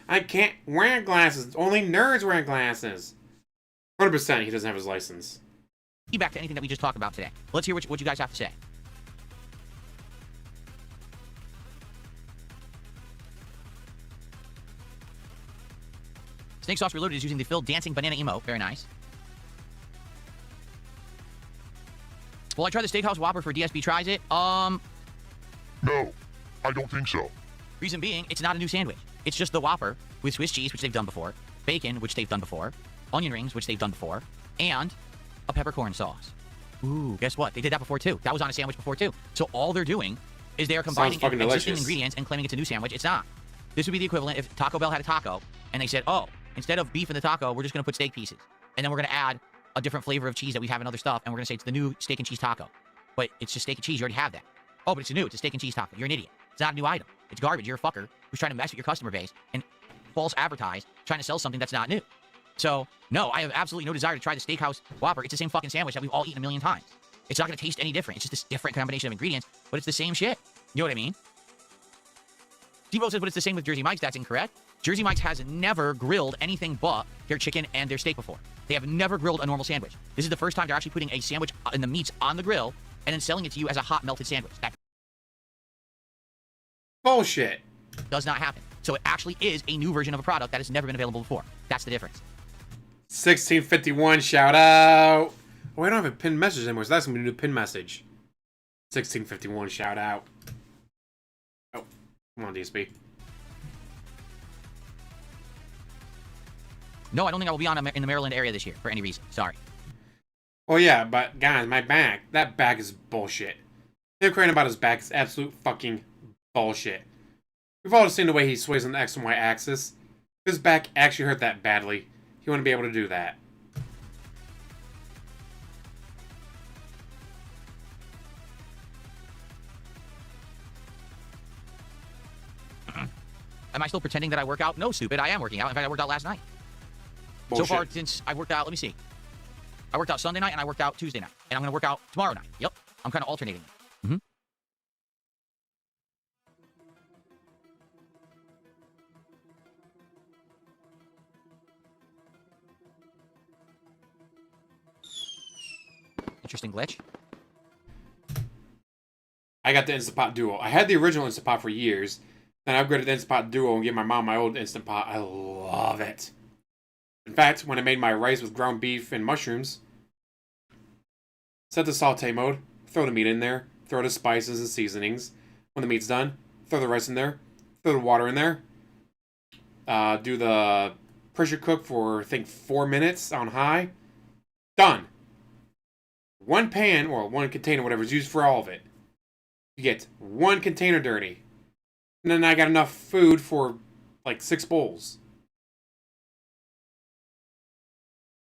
I can't wear glasses. Only nerds wear glasses. 100% he doesn't have his license. Back to anything that we just talked about today. Let's hear what you guys have to say. Snake Sauce Reloaded is using the Phil dancing banana emote. Very nice. Will I try the Steakhouse Whopper for DSP tries it? No, I don't think so. Reason being, it's not a new sandwich. It's just the Whopper with Swiss cheese, which they've done before, bacon, which they've done before, onion rings, which they've done before, and a peppercorn sauce. Ooh, guess what? They did that before too. That was on a sandwich before too. So all they're doing is they are combining existing ingredients and claiming it's a new sandwich. It's not. This would be the equivalent if Taco Bell had a taco and they said, oh, instead of beef in the taco, we're just going to put steak pieces. And then we're going to add a different flavor of cheese that we have in other stuff, and we're going to say it's the new steak and cheese taco. but it's just steak and cheese. You already have that. Oh, but it's new. It's a steak and cheese taco. You're an idiot. It's not a new item. It's garbage. You're a fucker who's trying to mess with your customer base and false advertise, trying to sell something that's not new. So, no, I have absolutely no desire to try the Steakhouse Whopper. It's the same fucking sandwich that we've all eaten a million times. It's not going to taste any different. It's just this different combination of ingredients, but it's the same shit. You know what I mean? Devo says, but it's the same with Jersey Mike's. That's incorrect. Jersey Mike's has never grilled anything but their chicken and their steak before. They have never grilled a normal sandwich. This is the first time they're actually putting a sandwich and the meats on the grill and then selling it to you as a hot melted sandwich. That Bullshit. does not happen. So it actually is a new version of a product that has never been available before. That's the difference. 1651, shout out. Oh, I don't have a pinned message anymore, so that's going to be a new pin message. 1651, shout out. Oh, come on, DSP. No, I don't think I will be on in the Maryland area this year for any reason. Sorry. Oh, yeah, but guys, my back. That back is bullshit. Him crying about his back is absolute fucking bullshit. We've all seen the way he sways on the X and Y axis. If his back actually hurt that badly, he wouldn't be able to do that. Am I still pretending that I work out? No, stupid. I am working out. In fact, I worked out last night. Bullshit. So far, since I worked out, let me see. I worked out Sunday night and I worked out Tuesday night. And I'm going to work out tomorrow night. Yep. I'm kind of alternating. Mm-hmm. Interesting glitch. I got the Instant Pot Duo. I had the original Instant Pot for years. Then I upgraded the Instant Pot Duo and gave my mom my old Instant Pot. I love it. In fact, when I made my rice with ground beef and mushrooms, set the saute mode, throw the meat in there, throw the spices and seasonings. When the meat's done, throw the rice in there, throw the water in there, do the pressure cook for, I think, 4 minutes on high. Done. One pan, or one container, whatever is used for all of it. You get one container dirty. And then I got enough food for, like, 6 bowls.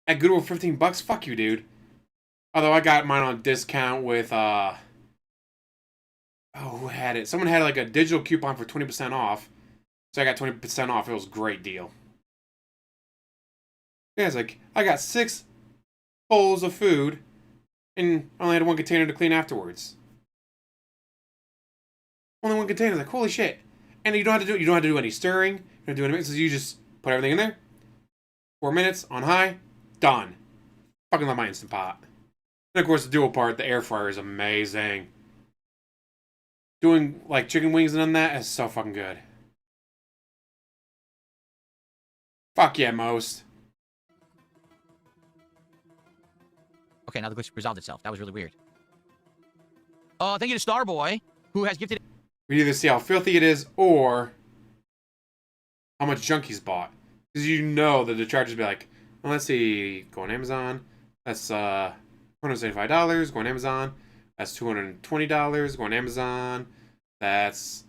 At Goodwill, $15? Fuck you, dude. Although I got mine on discount with, oh, who had it? Someone had, like, a digital coupon for 20% off. So I got 20% off. It was a great deal. Yeah, it's like, I got 6 bowls of food and only had one container to clean afterwards. Only one container. Like, holy shit. And you don't have to do any stirring. You don't do any mixes. You just put everything in there. 4 minutes on high. Done. Fucking love my Instant Pot. And of course, the dual part, the air fryer is amazing. Doing like chicken wings and that is so fucking good. Fuck yeah, most. Okay, now the glitch resolved itself. That was really weird. Thank you to Starboy, who has gifted... We either see how filthy it is or how much junk he's bought. Because you know that the charges be like, well, let's see, go on Amazon. That's $175. Go on Amazon. That's $220. Go on Amazon. That's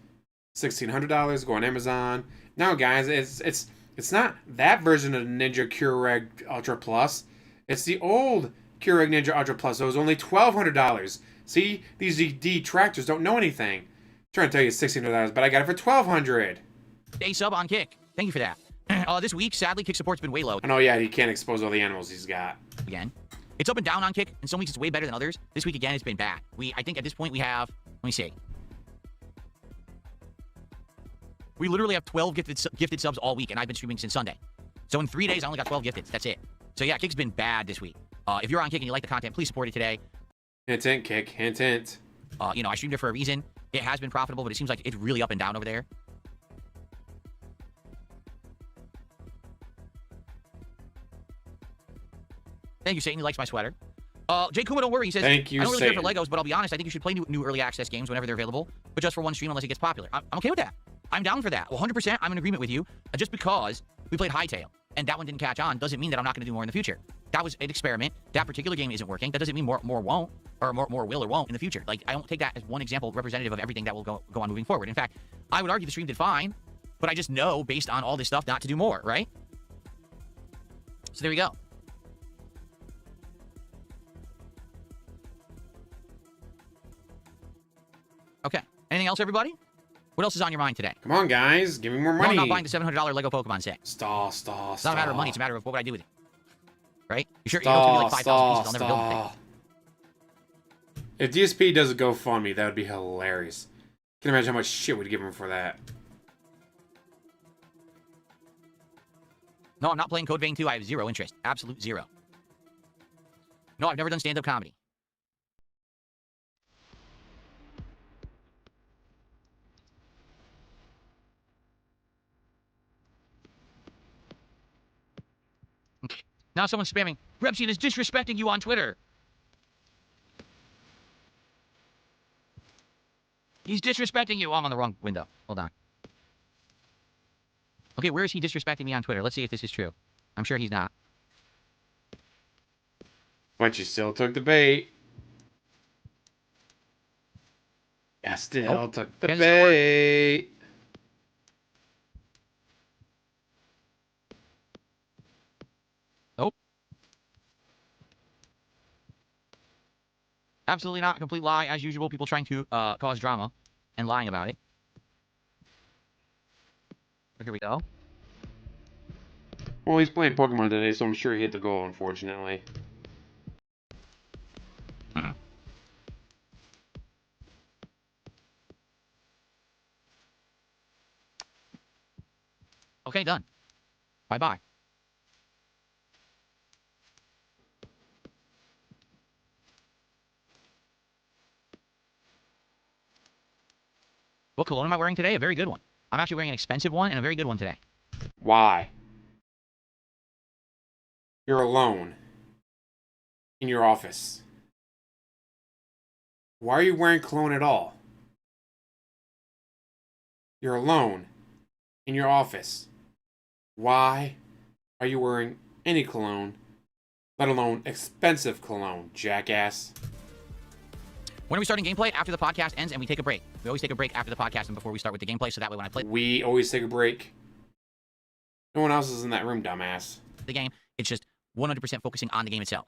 $1,600. Go on Amazon. Now, guys, it's not that version of Ninja Keurig Ultra Plus. It's the old Keurig Ninja Ultra Plus. So it was only $1,200. See, these detractors don't know anything. I'm trying to tell you it's $1,600, but I got it for $1,200. A sub on Kick. Thank you for that. This week, sadly, Kick support's been way low. I know, yeah, he can't expose all the animals he's got. Again. It's up and down on Kick, and some weeks it's way better than others. This week, again, it's been bad. I think at this point we have, let me see. We literally have 12 gifted subs all week, and I've been streaming since Sunday. So in 3 days, I only got 12 gifted. That's it. So yeah, Kick's been bad this week. If you're on Kick and you like the content, please support it today. Hint, hint, Kick. Hint, hint. You know, I streamed it for a reason. It has been profitable, but it seems like it's really up and down over there. Thank you, Satan. He likes my sweater. Jay Kuma, don't worry. He says, thank you, I don't really Satan. care for Legos, but I'll be honest, I think you should play new early access games whenever they're available, but just for one stream unless it gets popular. I'm okay with that. I'm down for that. 100%, I'm in agreement with you. Just because we played Hightail and that one didn't catch on doesn't mean that I'm not going to do more in the future. That was an experiment. That particular game isn't working. That doesn't mean more won't, or more will or won't in the future. Like, I don't take that as one example representative of everything that will go on moving forward. In fact, I would argue the stream did fine, but I just know, based on all this stuff, not to do more, right? So there we go. Okay. Anything else, everybody? What else is on your mind today? Come on, guys. Give me more No, money. I'm not buying the $700 Lego Pokemon set. Stall. It's not a matter of money. It's a matter of what would I do with it. Right? You know it's Stall, gonna be like 5,000 pieces. I'll never build the thing. If DSP does a GoFundMe, that would be hilarious. Can you imagine how much shit we'd give him for that? No, I'm not playing Code Vein 2. I have zero interest. Absolute zero. No, I've never done stand-up comedy. Now someone's spamming. Repsy is disrespecting you on Twitter. He's disrespecting you. Oh, I'm on the wrong window. Hold on. Okay, where is he disrespecting me on Twitter? Let's see if this is true. I'm sure he's not. But you still took the bait. I still took the bait. Nope. Absolutely not. Complete lie. As usual, people trying to cause drama and lying about it. But here we go. Well, he's playing Pokemon today, so I'm sure he hit the goal, unfortunately. Okay, done. Bye-bye. What cologne am I wearing today? A very good one. I'm actually wearing an expensive one and a very good one today. Why? You're alone. In your office. Why are you wearing cologne at all? You're alone. In your office. Why are you wearing any cologne, let alone expensive cologne, jackass? When are we starting gameplay? After the podcast ends and we take a break. We always take a break after the podcast and before we start with the gameplay, so that way when I play We always take a break. No one else is in that room, dumbass. the game, it's just 100% focusing on the game itself.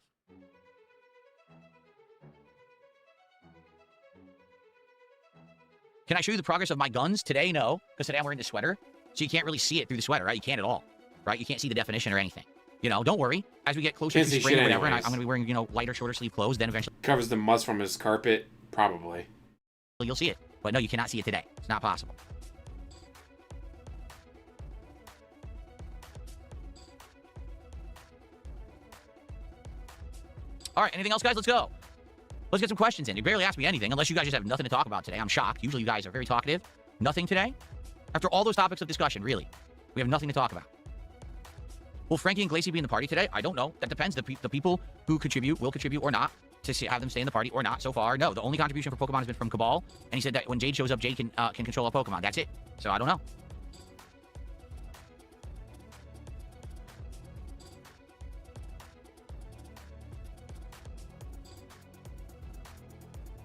Can I show you the progress of my guns? Today, no, because today I'm wearing this sweater, so you can't really see it through the sweater, right? You can't at all, right? You can't see the definition or anything. You know, don't worry. As we get closer Can't to see spring shit or whatever, and I'm anyways. going to be wearing, you know, lighter, shorter sleeve clothes, then eventually Covers the must from his carpet? Probably. you'll see it. But no, you cannot see it today. It's not possible. All right, anything else, guys? Let's go. Let's get some questions in. You barely asked me anything, unless you guys just have nothing to talk about today. I'm shocked. Usually you guys are very talkative. Nothing today? After all those topics of discussion, really. We have nothing to talk about. Will Frankie and Glacy be in the party today? I don't know. That depends. The people who contribute will contribute or not to have them stay in the party or not. So far, no. The only contribution for Pokemon has been from Cabal, and he said that when Jade shows up, Jade can control a Pokemon. That's it. So I don't know.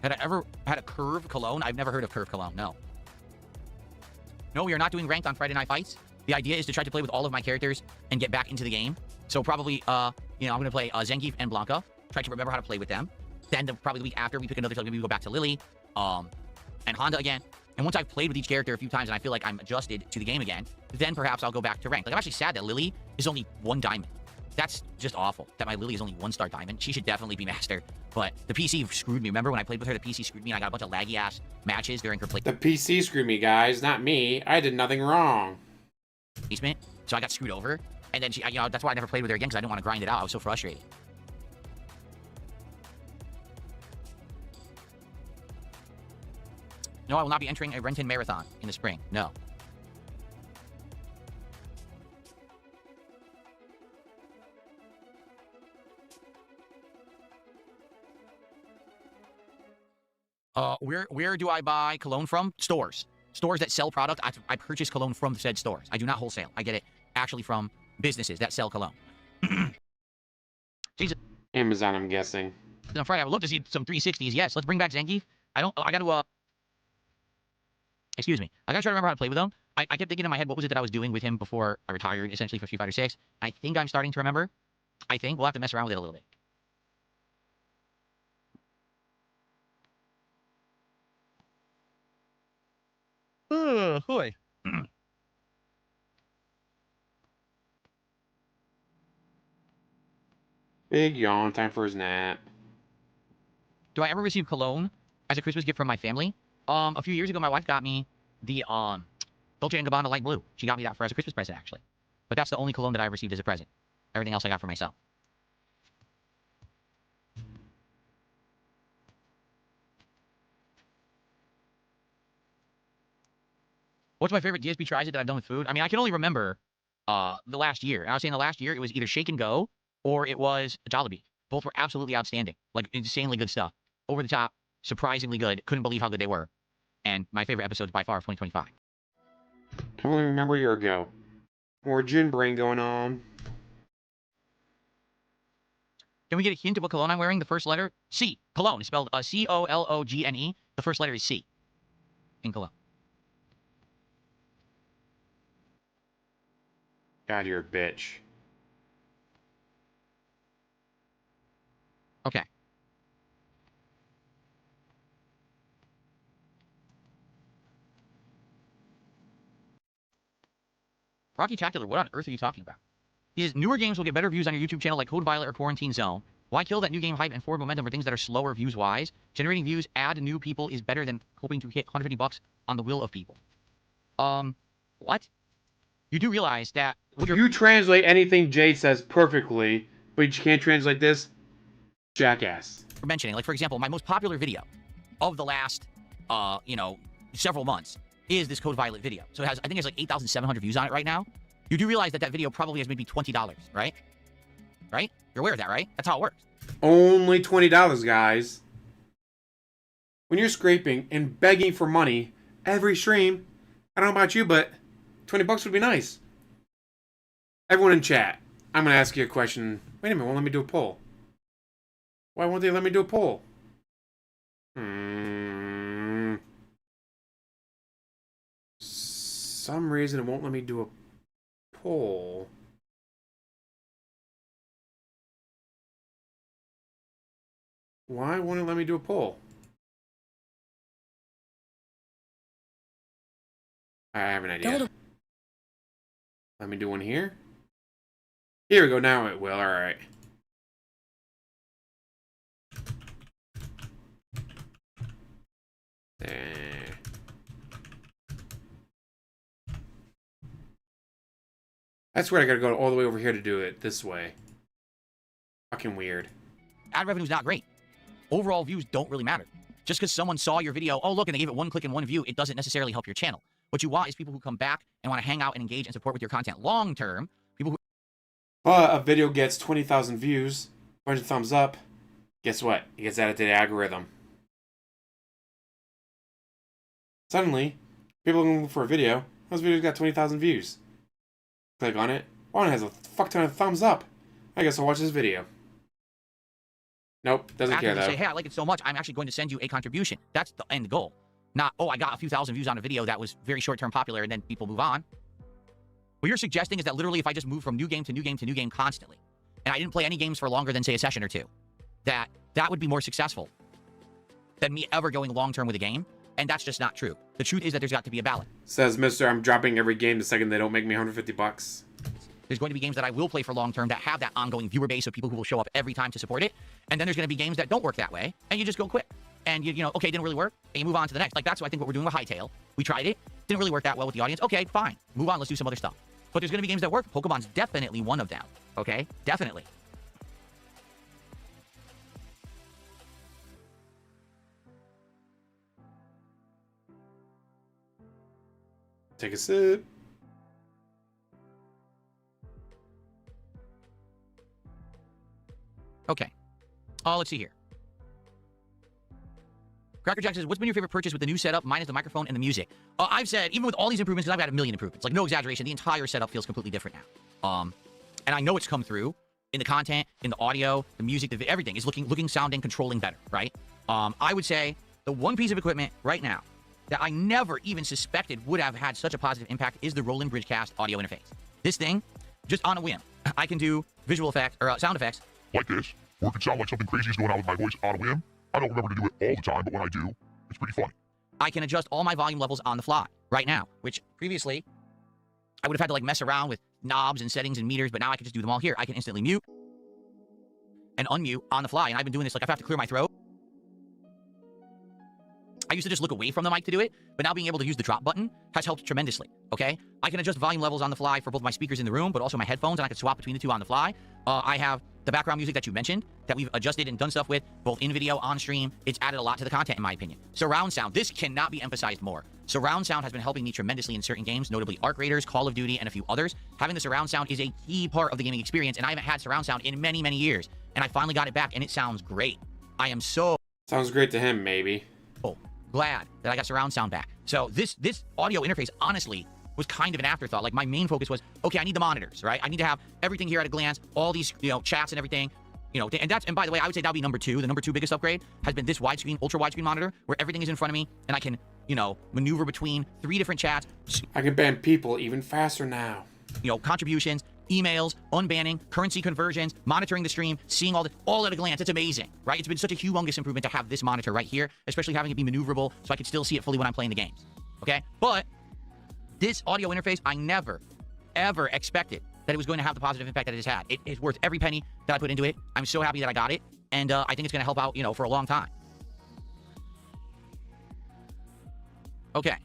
Had I ever had a Curve Cologne? I've never heard of Curve Cologne, no. No, we are not doing ranked on Friday Night Fights. The idea is to try to play with all of my characters and get back into the game. So probably, you know, I'm going to play Zangief and Blanca. Try to remember how to play with them. Then probably the week after, we pick another, maybe we go back to Lily, and Honda again. And once I've played with each character a few times and I feel like I'm adjusted to the game again, then perhaps I'll go back to ranked. Like, I'm actually sad that Lily is only 1 diamond. That's just awful, that my Lily is only 1-star diamond. She should definitely be master. But the PC screwed me. Remember when I played with her, the PC screwed me and I got a bunch of laggy-ass matches during her play. The PC screwed me, guys, not me. I did nothing wrong. Basement, so I got screwed over. And then she, you know, that's why I never played with her again, because I didn't want to grind it out. I was so frustrated. No, I will not be entering a Renton Marathon in the spring. No. Where do I buy cologne from? Stores. Stores that sell product. I purchase cologne from said stores. I do not wholesale. I get it actually from businesses that sell cologne. Jesus. Amazon, I'm guessing. On Friday, I would love to see some 360s. Yes, let's bring back Zangief. I got to, excuse me. I got to try to remember how to play with him. I kept thinking in my head, what was it that I was doing with him before I retired, essentially, for Street Fighter 6. I think I'm starting to remember. I think we'll have to mess around with it a little bit. Ahoy. Big yawn. Time for his nap. Do I ever receive cologne as a Christmas gift from my family? A few years ago, my wife got me the Dolce & Gabbana Light Blue. She got me that for as a Christmas present, actually. But that's the only cologne that I received as a present. Everything else I got for myself. What's my favorite DSP tries it that I've done with food? I mean, I can only remember the last year. And I was saying the last year, it was either Shake and Go or it was Jollibee. Both were absolutely outstanding. Like, insanely good stuff. Over the top, surprisingly good. Couldn't believe how good they were. And my favorite episodes by far of 2025. I only remember a year ago. More gin brain going on. Can we get a hint of what cologne I'm wearing? The first letter? C. Cologne. It's spelled C-O-L-O-G-N-E. The first letter is C. In cologne. God, you're a bitch. Okay. Rocky Tactiler, what on earth are you talking about? He says, newer games will get better views on your YouTube channel like Code Violet or Quarantine Zone. Why kill that new game hype and forward momentum for things that are slower views-wise? Generating views, add new people is better than hoping to hit 150 bucks on the will of people. What? You do realize that... You translate anything Jade says perfectly, but you can't translate this? Jackass. Mentioning, like, for example, my most popular video of the last, several months is this Code Violet video. So it has, I think it's like 8,700 views on it right now. You do realize that that video probably has maybe $20, right? Right? You're aware of that, right? That's how it works. Only $20, guys. When you're scraping and begging for money every stream, I don't know about you, but 20 bucks would be nice. Everyone in chat, I'm going to ask you a question. Wait a minute, won't let me do a poll. Why won't they let me do a poll? Some reason it won't let me do a poll. Why won't it let me do a poll? I have an idea. Let me do one here. Here we go. Now it will. All right. There. That's where I gotta go all the way over here to do it this way. Fucking weird. Ad revenue's not great. Overall views don't really matter. Just because someone saw your video, oh look, and they gave it one click and one view, it doesn't necessarily help your channel. What you want is people who come back and want to hang out and engage and support with your content long term. People who... A video gets 20,000 views, 100 thumbs up. Guess what? It gets added to the algorithm. Suddenly, people are looking for a video. Those videos got 20,000 views. Click on it. One has a fuck ton of thumbs up. I guess I'll watch this video. Nope, doesn't care though. Say, hey, I like it so much, I'm actually going to send you a contribution. That's the end goal. Not, oh, I got a few thousand views on a video that was very short-term popular, and then people move on. What you're suggesting is that literally if I just move from new game to new game to new game constantly, and I didn't play any games for longer than, say, a session or two, that would be more successful than me ever going long-term with a game, and that's just not true. The truth is that there's got to be a balance. Says Mr. I'm dropping every game the second they don't make me 150 bucks. There's going to be games that I will play for long-term that have that ongoing viewer base of people who will show up every time to support it, and then there's going to be games that don't work that way, and you just go quit. And you know, okay, it didn't really work, and you move on to the next. Like, that's what I think what we're doing with Hightail. We tried it, didn't really work that well with the audience. Okay, fine. Move on, let's do some other stuff. But there's going to be games that work. Pokemon's definitely one of them. Okay? Definitely. Take a sip. Okay. Let's see here. Cracker Jack says, what's been your favorite purchase with the new setup, minus the microphone and the music? I've said, even with all these improvements, because I've got a million improvements, like no exaggeration, the entire setup feels completely different now. And I know it's come through in the content, in the audio, the music, everything is looking, sounding, controlling better, right? I would say the one piece of equipment right now that I never even suspected would have had such a positive impact is the Roland Bridgecast audio interface. This thing, just on a whim, I can do visual effects, or sound effects. Like this, or it could sound like something crazy is going on with my voice on a whim. I don't remember to do it all the time, but when I do, it's pretty funny. I can adjust all my volume levels on the fly. right now, which previously I would have had to like mess around with knobs and settings and meters, but now I can just do them all here. I can instantly mute and unmute on the fly, and I've been doing this like if I have to clear my throat. I used to just look away from the mic to do it, but now being able to use the drop button has helped tremendously, okay? I can adjust volume levels on the fly for both my speakers in the room, but also my headphones, and I can swap between the two on the fly. I have the background music that you mentioned that we've adjusted and done stuff with, both in video, on stream. It's added a lot to the content, in my opinion. Surround sound, this cannot be emphasized more. Surround sound has been helping me tremendously in certain games, notably Arc Raiders, Call of Duty, and a few others. Having the surround sound is a key part of the gaming experience, and I haven't had surround sound in many, many years. And I finally got it back, and it sounds great. I am so... Sounds great to him, maybe. glad that I got surround sound back. So this audio interface, honestly, was kind of an afterthought. Like, my main focus was, okay, I need the monitors, right? I need to have everything here at a glance, all these, chats and everything. And by the way, I would say that would be number two. The number two biggest upgrade has been this widescreen, ultra widescreen monitor, where everything is in front of me, and I can, maneuver between 3 different chats. I can ban people even faster now. Contributions, emails, unbanning, currency conversions, monitoring the stream, seeing all at a glance. It's amazing, right? It's been such a humongous improvement to have this monitor right here, especially having it be maneuverable so I can still see it fully when I'm playing the games, okay? But this audio interface, I never, ever expected that it was going to have the positive impact that it has had. It is worth every penny that I put into it. I'm so happy that I got it, and I think it's going to help out, for a long time. Okay.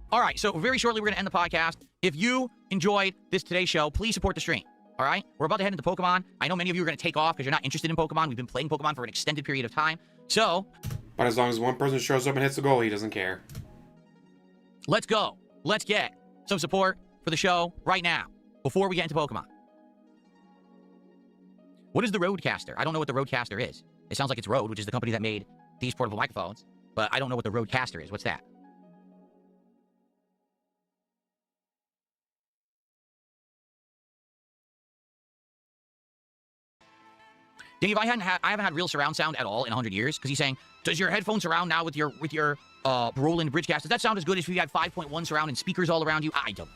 All right, so very shortly, we're going to end the podcast. If you enjoyed today's show, please support the stream, all right? We're about to head into Pokemon. I know many of you are going to take off because you're not interested in Pokemon. We've been playing Pokemon for an extended period of time. So... But as long as one person shows up and hits the goal, he doesn't care. Let's go. Let's get some support for the show right now before we get into Pokemon. What is the Rodecaster? I don't know what the Rodecaster is. It sounds like it's Rode, which is the company that made these portable microphones, but I don't know what the Rodecaster is. What's that? Dave, I haven't had real surround sound at all in 100 years, because he's saying, does your headphone surround now with your Roland Bridgecast? Does that sound as good as if you had 5.1 surround and speakers all around you? I don't.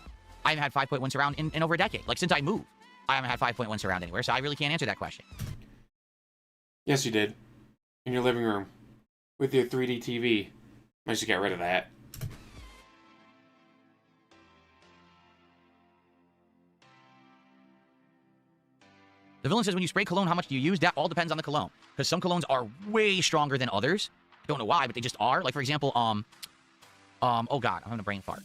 I haven't had 5.1 surround in over a decade. Like, since I moved, I haven't had 5.1 surround anywhere, so I really can't answer that question. Yes, you did. In your living room. With your 3D TV. Managed to get rid of that. The villain says, when you spray cologne, how much do you use? That all depends on the cologne. Because some colognes are way stronger than others. Don't know why, but they just are. Like, for example, oh god, I'm having a brain fart.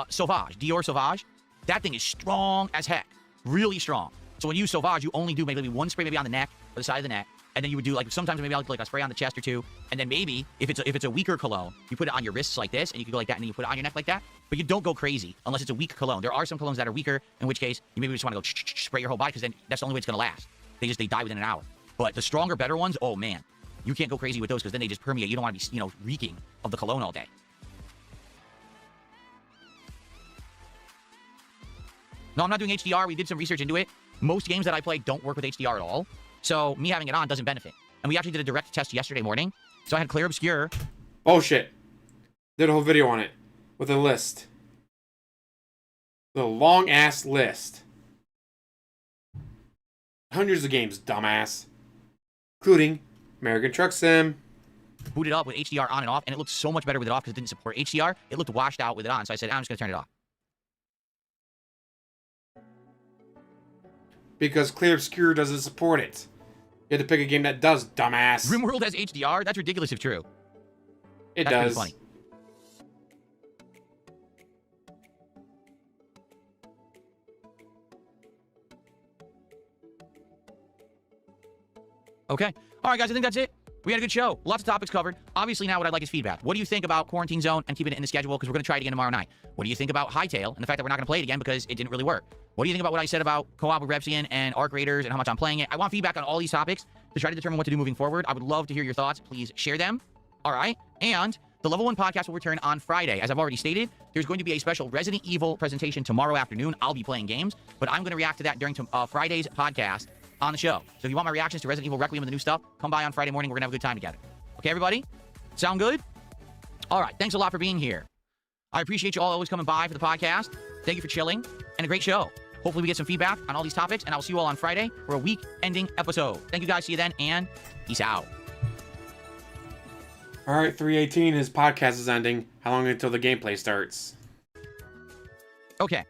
Sauvage, Dior Sauvage. That thing is strong as heck. Really strong. So when you use Sauvage, you only do maybe one spray maybe on the neck, or the side of the neck. And then you would do, like, sometimes maybe I'll do, like, a spray on the chest or two. And then maybe, if it's a weaker cologne, you put it on your wrists like this, and you can go like that, and then you put it on your neck like that. But you don't go crazy unless it's a weak cologne. There are some colognes that are weaker, in which case, you maybe just want to go spray your whole body, because then that's the only way it's going to last. They die within an hour. But the stronger, better ones, oh, man. You can't go crazy with those, because then they just permeate. You don't want to be, reeking of the cologne all day. No, I'm not doing HDR. We did some research into it. Most games that I play don't work with HDR at all. So me having it on doesn't benefit. And we actually did a direct test yesterday morning. So I had Clear Obscure. Oh, shit. Did a whole video on it. With a list. The long-ass list. Hundreds of games, dumbass. Including American Truck Sim. Booted up with HDR on and off. And it looked so much better with it off because it didn't support HDR. It looked washed out with it on. So I said, I'm just going to turn it off. Because Clear Obscure doesn't support it. You had to pick a game that does, dumbass. RimWorld has HDR? That's ridiculous if true. That's does. Funny. Okay. All right, guys, I think that's it. We had a good show. Lots of topics covered. Obviously, now what I'd like is feedback. What do you think about Quarantine Zone and keeping it in the schedule? Because we're going to try it again tomorrow night. What do you think about Hightail and the fact that we're not going to play it again because it didn't really work? What do you think about what I said about co-op with Repsian and Arc Raiders and how much I'm playing it? I want feedback on all these topics to try to determine what to do moving forward. I would love to hear your thoughts. Please share them. All right. And the Level 1 podcast will return on Friday. As I've already stated, there's going to be a special Resident Evil presentation tomorrow afternoon. I'll be playing games, but I'm going to react to that during Friday's podcast on the show. So if you want my reactions to Resident Evil Requiem and the new stuff, come by on Friday morning. We're going to have a good time together. Okay, everybody? Sound good? All right. Thanks a lot for being here. I appreciate you all always coming by for the podcast. Thank you for chilling, and a great show. Hopefully we get some feedback on all these topics, and I'll see you all on Friday for a week-ending episode. Thank you guys. See you then, and peace out. Alright, 3:18, his podcast is ending. How long until the gameplay starts? Okay.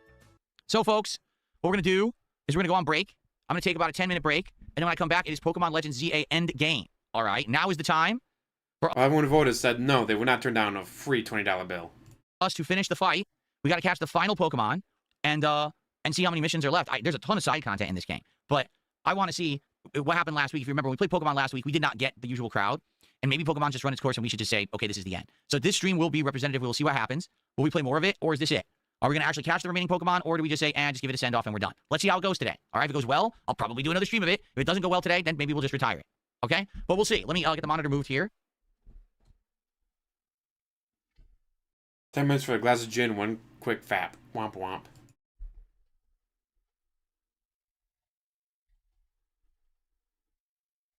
So, folks, what we're going to do is we're going to go on break. I'm going to take about a 10-minute break. And then when I come back, it is Pokemon Legends ZA End Game. All right? Now is the time for Everyone who voted said no, they would not turn down a free $20 bill. us to finish the fight. We got to catch the final Pokemon and see how many missions are left. There's a ton of side content in this game. But I want to see what happened last week. If you remember, when we played Pokemon last week, we did not get the usual crowd. And maybe Pokemon just run its course and we should just say, okay, this is the end. So this stream will be representative. We'll see what happens. Will we play more of it, or is this it? Are we going to actually catch the remaining Pokemon, or do we just say, just give it a send-off and we're done? Let's see how it goes today. All right, if it goes well, I'll probably do another stream of it. If it doesn't go well today, then maybe we'll just retire it. Okay? But we'll see. Let me get the monitor moved here. 10 minutes for a glass of gin, one quick fap. Womp womp.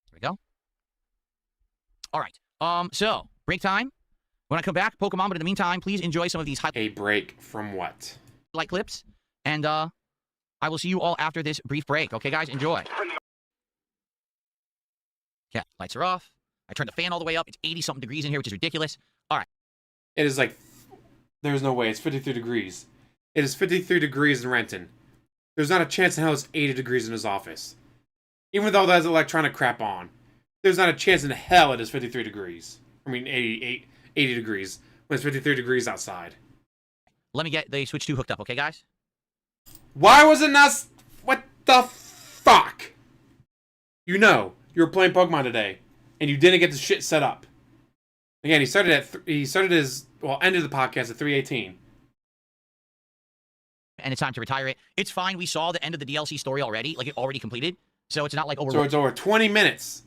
There we go. All right. So, break time. When I come back, Pokemon, but in the meantime, please enjoy some of these A break from what? highlight clips. And I will see you all after this brief break. Okay, guys? Enjoy. Yeah, lights are off. I turned the fan all the way up. It's 80-something degrees in here, which is ridiculous. All right. It is like... There's no way. It's 53 degrees. It is 53 degrees in Renton. There's not a chance in hell it's 80 degrees in his office. Even though there's electronic crap on. There's not a chance in hell it is 53 degrees. I mean, 80 degrees. When it's 53 degrees outside. Let me get the Switch 2 hooked up, okay, guys? Why was it not... What the fuck? You know, you were playing Pokemon today, and you didn't get the shit set up. Again, he started his... Well, ended the podcast at 3:18. And it's time to retire it. It's fine. We saw the end of the DLC story already. Like, it already completed. So it's not like So it's over 20 minutes.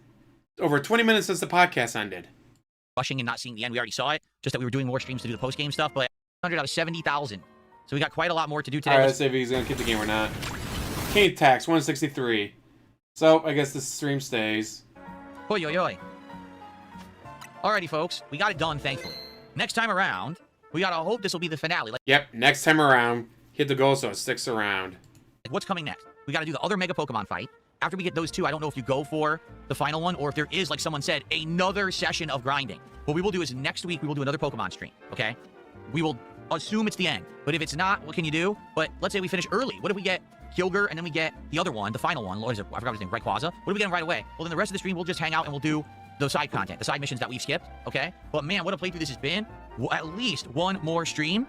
Over 20 minutes since the podcast ended. rushing and not seeing the end. We already saw it. Just that we were doing more streams to do the post-game stuff. But 100 out of 70,000. So we got quite a lot more to do today. Alright, let's see if he's going to keep the game or not. Kane Tax, 163. So, I guess this stream stays. Oi, oi, oi. Alrighty, folks. We got it done, thankfully. Next time around, we gotta hope this will be the finale. Like, Yep, next time around, hit the goal so it sticks around. what's coming next? We gotta do the other Mega Pokemon fight. After we get those two, I don't know if you go for the final one or if there is, like someone said, another session of grinding. What we will do is next week, we will do another Pokemon stream, okay? We will assume it's the end. But if it's not, what can you do? But let's say we finish early. What if we get Kyogre and then we get the other one, the final one? What is it? I forgot his name. Rayquaza. What if we get him right away? Well, then the rest of the stream, we'll just hang out and we'll do the side content, the side missions that we've skipped, okay? But man, what a playthrough this has been. At least one more stream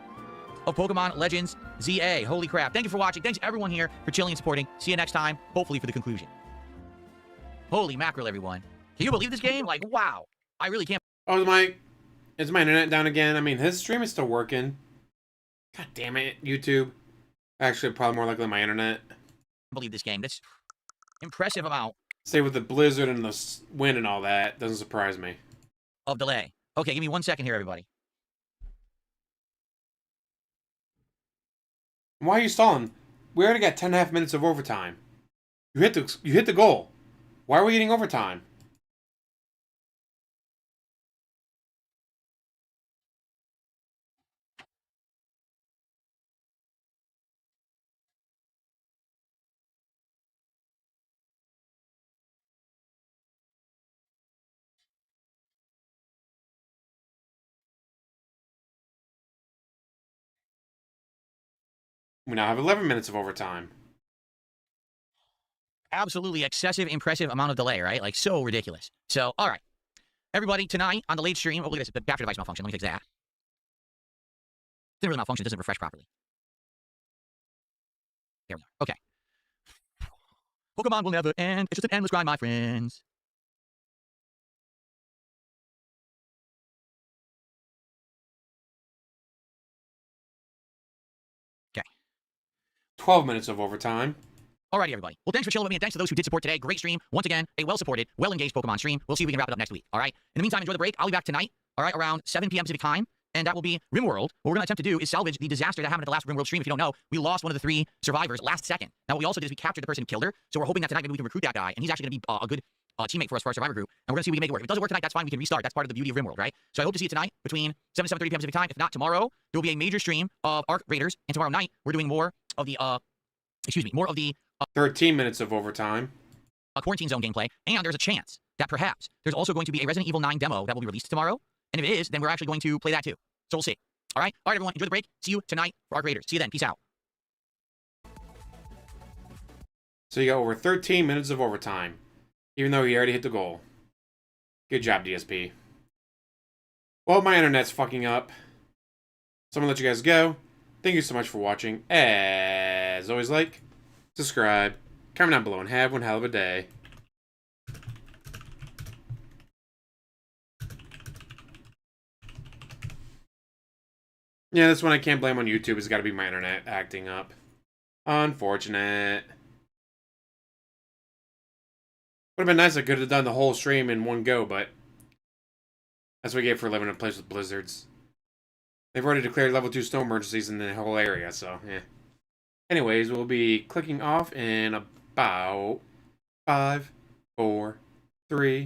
of Pokemon Legends ZA. Holy crap. Thank you for watching. Thanks everyone here for chilling and supporting. See you next time, hopefully for the conclusion. Holy mackerel, everyone. Can you believe this game? Like, wow. I really can't Oh, is my internet down again? I mean, his stream is still working. God damn it, YouTube. Actually, probably more likely my internet. believe this game. That's impressive amount Say with the blizzard and the wind and all that, doesn't surprise me. of delay. Okay, give me 1 second here, everybody. Why are you stalling? We already got 10.5 minutes of overtime. You hit the goal. Why are we getting overtime? We now have 11 minutes of overtime. Absolutely excessive, impressive amount of delay, right? Like, so ridiculous. So, all right. Everybody, tonight on the late stream, oh, look at this. The capture device malfunction. Let me fix that. Didn't really malfunction. It doesn't refresh properly. There we are. Okay. Pokemon will never end. It's just an endless grind, my friends. 12 minutes of overtime. Alrighty, everybody. Well, thanks for chilling with me, and thanks to those who did support today. Great stream. Once again, a well-supported, well-engaged Pokemon stream. We'll see if we can wrap it up next week, all right? In the meantime, enjoy the break. I'll be back tonight, all right, around 7 p.m. Pacific time, and that will be RimWorld. What we're going to attempt to do is salvage the disaster that happened at the last RimWorld stream. If you don't know, we lost one of the 3 survivors last second. Now, what we also did is we captured the person who killed her, so we're hoping that tonight maybe we can recruit that guy, and he's actually going to be a good teammate for us for our survivor group, and we're going to see if we can make it work. If it doesn't work tonight, that's fine. We can restart. That's part of the beauty of RimWorld, right? So I hope to see you tonight between 7 and 7:30 p.m. Pacific time. If not, tomorrow, there will be a major stream of Arc Raiders, and tomorrow night, we're doing more of the, more of the 13 minutes of overtime. quarantine zone gameplay, and there's a chance that perhaps there's also going to be a Resident Evil 9 demo that will be released tomorrow, And if it is, then we're actually going to play that too. So we'll see. All right, everyone, enjoy the break. See you tonight for our creators. See you then. Peace out. So you got over 13 minutes of overtime, even though he already hit the goal. Good job, DSP. Well, my internet's fucking up. So I'm gonna let you guys go. Thank you so much for watching. As always, like, subscribe, comment down below, and have one hell of a day. Yeah, this one I can't blame on YouTube. It's gotta be my internet acting up. Unfortunate. Would have been nice. I could have done the whole stream in one go, but that's what we get for living in a place with blizzards. They've already declared level 2 snow emergencies in the whole area, so yeah. Anyways, we'll be clicking off in about 5, 4, 3,